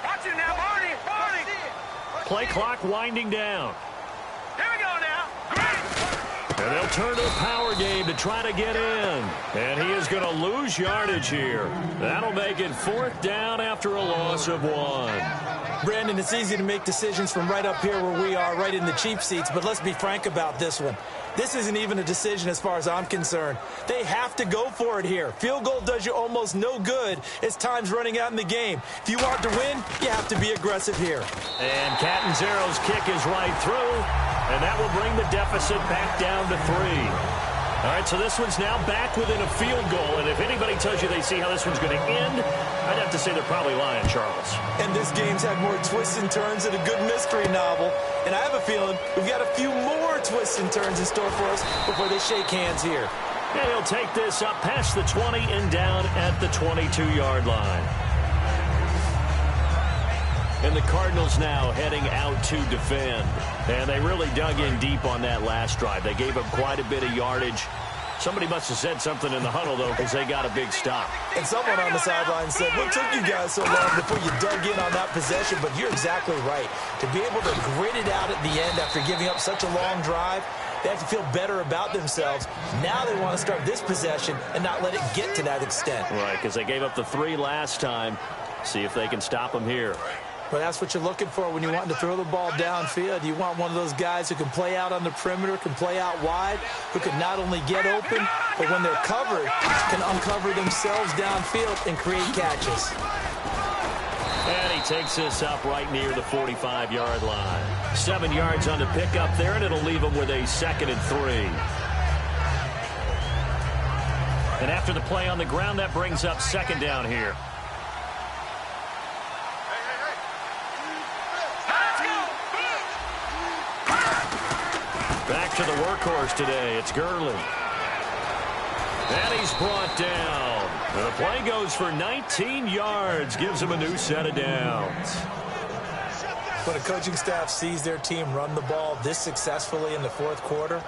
Watch it now, Barney. Play clock winding down. Here we go now. And they'll turn to the power game to try to get in. And he is going to lose yardage here. That'll make it 4th down after a loss of 1. Brandon, it's easy to make decisions from right up here where we are, right in the cheap seats, but let's be frank about this one. This isn't even a decision as far as I'm concerned. They have to go for it here. Field goal does you almost no good as time's running out in the game. If you want to win, you have to be aggressive here. And Catanzaro's kick is right through, and that will bring the deficit back down to 3. All right, so this one's now back within a field goal, and if anybody tells you they see how this one's going to end, I'd have to say they're probably lying, Charles. And this game's had more twists and turns than a good mystery novel, and I have a feeling we've got a few more twists and turns in store for us before they shake hands here. And he'll take this up past the 20 and down at the 22-yard line. And the Cardinals now heading out to defend. And they really dug in deep on that last drive. They gave up quite a bit of yardage. Somebody must have said something in the huddle, though, because they got a big stop. And someone on the sideline said, what took you guys so long before you dug in on that possession? But you're exactly right. To be able to grit it out at the end after giving up such a long drive, they have to feel better about themselves. Now they want to start this possession and not let it get to that extent. Right, because they gave up the 3 last time. See if they can stop them here. But that's what you're looking for when you want to throw the ball downfield. You want one of those guys who can play out on the perimeter, can play out wide, who can not only get open, but when they're covered, can uncover themselves downfield and create catches. And he takes this up right near the 45-yard line. 7 yards on the pickup there, and it'll leave him with a 2nd and 3. And after the play on the ground, that brings up 2nd down here. Back to the workhorse today. It's Gurley. And he's brought down. And the play goes for 19 yards. Gives him a new set of downs. When a coaching staff sees their team run the ball this successfully in the 4th quarter,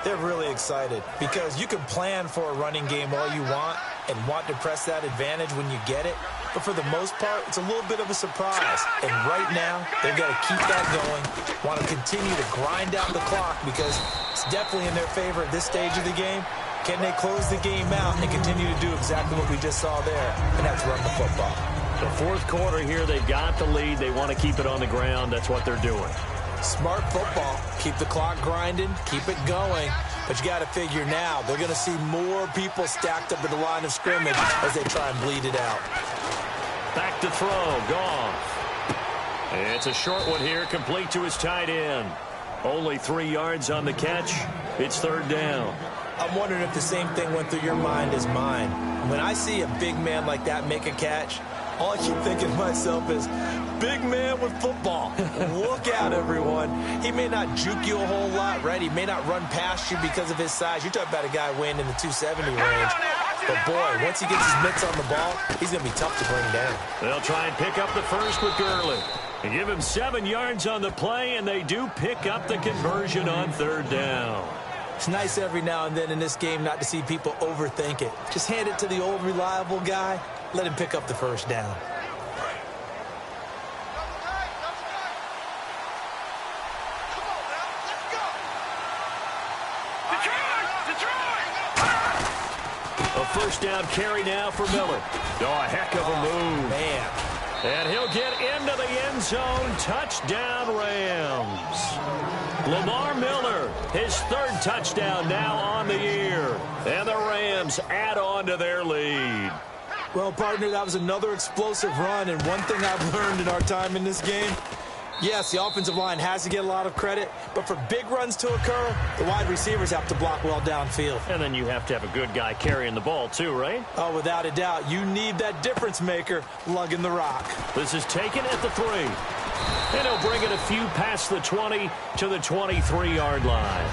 they're really excited. Because you can plan for a running game all you want and want to press that advantage when you get it. But for the most part, it's a little bit of a surprise. And right now, they've got to keep that going, want to continue to grind out the clock because it's definitely in their favor at this stage of the game. Can they close the game out and continue to do exactly what we just saw there? And that's run the football. The 4th quarter here, they've got the lead. They want to keep it on the ground. That's what they're doing. Smart football. Keep the clock grinding, keep it going. But you got to figure now, they're going to see more people stacked up at the line of scrimmage as they try and bleed it out. Back to throw, Goff. It's a short one here, complete to his tight end. Only 3 yards on the catch. It's 3rd down. I'm wondering if the same thing went through your mind as mine. When I see a big man like that make a catch, all I keep thinking to myself is, big man with football. Look out, everyone. He may not juke you a whole lot, right? He may not run past you because of his size. You're talking about a guy weighing in the 270 range. But, boy, once he gets his mitts on the ball, he's going to be tough to bring down. They'll try and pick up the first with Gurley. And give him 7 yards on the play, and they do pick up the conversion on 3rd down. It's nice every now and then in this game not to see people overthink it. Just hand it to the old reliable guy. Let him pick up the first down. A first down carry now for Miller. Oh, a heck of a move. Man. And he'll get into the end zone. Touchdown, Rams. Lamar Miller, his 3rd touchdown now on the year. And the Rams add on to their lead. Well, partner, that was another explosive run. And one thing I've learned in our time in this game, yes, the offensive line has to get a lot of credit, but for big runs to occur, the wide receivers have to block well downfield. And then you have to have a good guy carrying the ball too, right? Oh, without a doubt. You need that difference maker lugging the rock. This is taken at the 3. And he'll bring it a few past the 20 to the 23-yard line.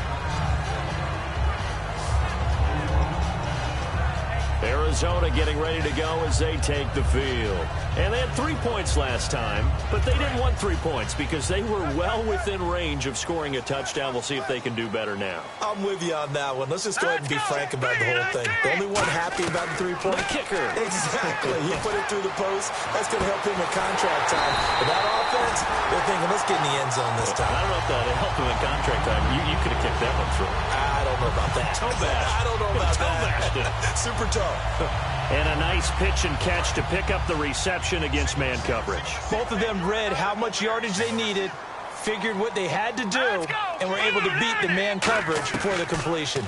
Arizona getting ready to go as they take the field. And they had 3 points last time, but they didn't want 3 points because they were well within range of scoring a touchdown. We'll see if they can do better now. I'm with you on that one. Let's just go ahead and be frank about the whole thing. The only one happy about the 3-point kicker. Exactly. He put it through the post. That's going to help him in contract time. But that offense, they're thinking, let's get in the end zone this time. I don't know if that helped him in contract time. You could have kicked that one through. I don't know about that. Toe bash. I don't know about Toe that. Super toe. And a nice pitch and catch to pick up the reception against man coverage. Both of them read how much yardage they needed, figured what they had to do, and were able to beat the man coverage for the completion.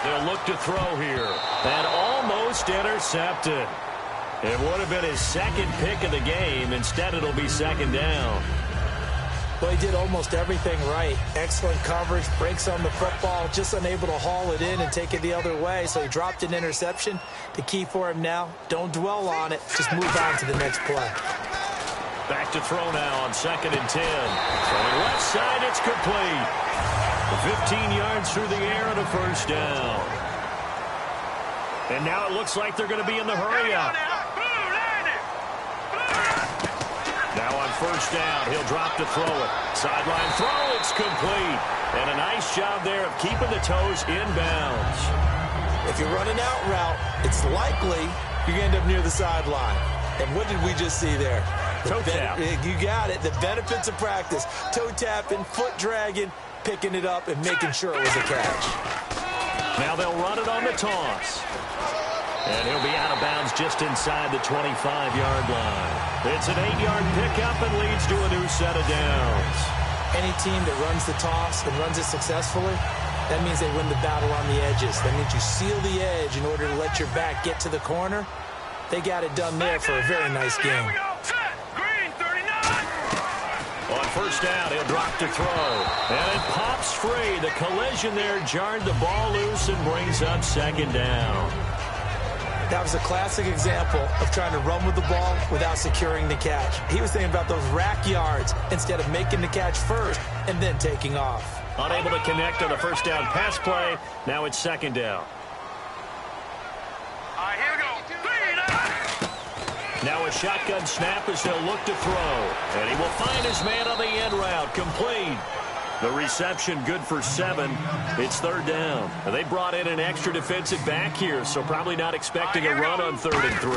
They'll look to throw here. And almost intercepted. It would have been his second pick of the game. Instead, it'll be second down. Well, he did almost everything right. Excellent coverage, breaks on the football, just unable to haul it in and take it the other way. So he dropped an interception. The key for him now, don't dwell on it. Just move on to the next play. Back to throw now on 2nd and 10. Throwing left side, it's complete. 15 yards through the air and a first down. And now it looks like they're going to be in the hurry up. Now on first down, he'll drop to throw it. Sideline throw, it's complete. And a nice job there of keeping the toes in bounds. If you're running out route, it's likely you're going to end up near the sideline. And what did we just see there? Toe tap. You got it. The benefits of practice. Toe tapping, foot dragging, picking it up, and making sure it was a catch. Now they'll run it on the toss. And he'll be out of bounds just inside the 25-yard line. It's an 8-yard pickup and leads to a new set of downs. Any team that runs the toss and runs it successfully, that means they win the battle on the edges. That means you seal the edge in order to let your back get to the corner. They got it done there for a very nice game. On first down, he'll drop to throw. And it pops free. The collision there jarred the ball loose and brings up second down. That was a classic example of trying to run with the ball without securing the catch. He was thinking about those rack yards instead of making the catch first and then taking off. Unable to connect on the first down pass play. Now it's second down. All right, here we go. Now a shotgun snap as they'll look to throw. And he will find his man on the end route. Complete. The reception good for 7. It's third down. And they brought in an extra defensive back here, so probably not expecting a run on 3rd and 3.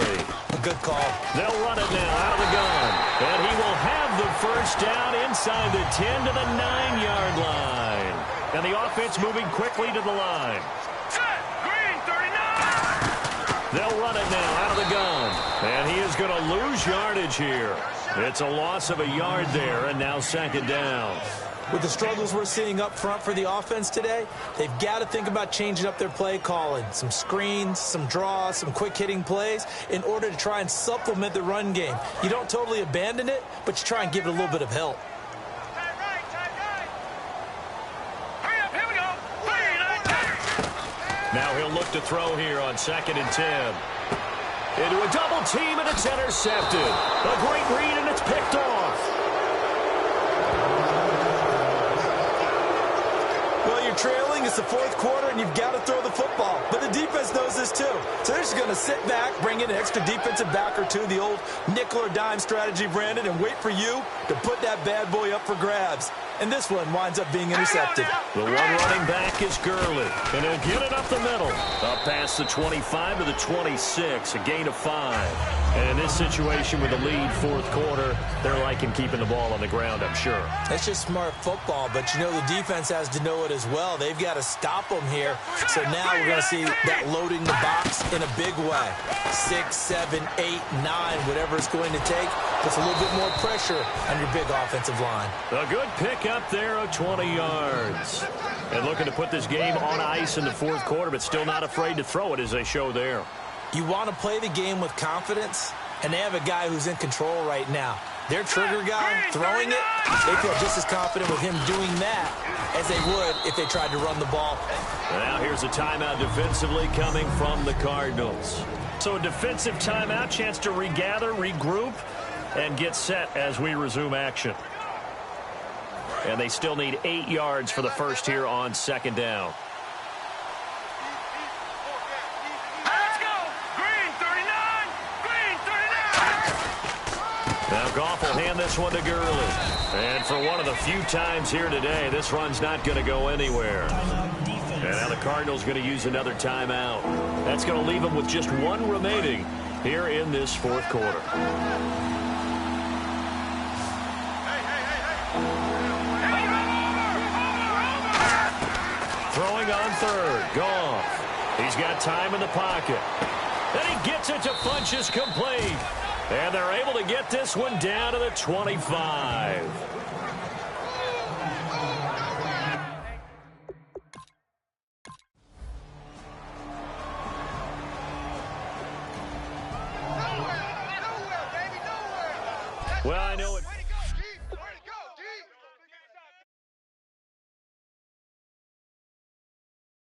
A good call. They'll run it now out of the gun. And he will have the first down inside the 10 to the 9-yard line. And the offense moving quickly to the line. Set. Green 39. They'll run it now out of the gun. And he is going to lose yardage here. It's a loss of a yard there, and now second down. With the struggles we're seeing up front for the offense today, they've got to think about changing up their play calling. Some screens, some draws, some quick-hitting plays in order to try and supplement the run game. You don't totally abandon it, but you try and give it a little bit of help. Hurry up, here we go. Now he'll look to throw here on 2nd and 10. Into a double team, and it's intercepted. A great read, and it's picked off. Well, you're trailing. It's the 4th quarter, and you've got to throw the football. But the defense knows this, too. So they're just going to sit back, bring in an extra defensive back or two, the old nickel or dime strategy, Brandon, and wait for you to put that bad boy up for grabs. And this one winds up being intercepted. The one running back is Gurley, and he'll get it up the middle. Up past the 25 to the 26, a gain of 5. And in this situation with the lead 4th quarter, they're liking keeping the ball on the ground, I'm sure. That's just smart football, but you know the defense has to know it as well. They've got to stop them here. So now we're going to see that loading the box in a big way. 6, 7, 8, 9, whatever it's going to take. Puts a little bit more pressure on your big offensive line. A good pick up there of 20 yards. And looking to put this game on ice in the 4th quarter, but still not afraid to throw it as they show there. You want to play the game with confidence, and they have a guy who's in control right now. Their trigger guy throwing it, they feel just as confident with him doing that as they would if they tried to run the ball. Now here's a timeout defensively coming from the Cardinals. So a defensive timeout, chance to regather, regroup, and get set as we resume action. And they still need 8 yards for the first here on 2nd down. Let's go. Now Goff will hand this one to Gurley. And for one of the few times here today, this run's not going to go anywhere. And now the Cardinals going to use another timeout. That's going to leave them with just one remaining here in this fourth quarter. Throwing on third, Goff. He's got time in the pocket. Then he gets it to Funchess complete. And they're able to get this one down to the 25. Well, I know it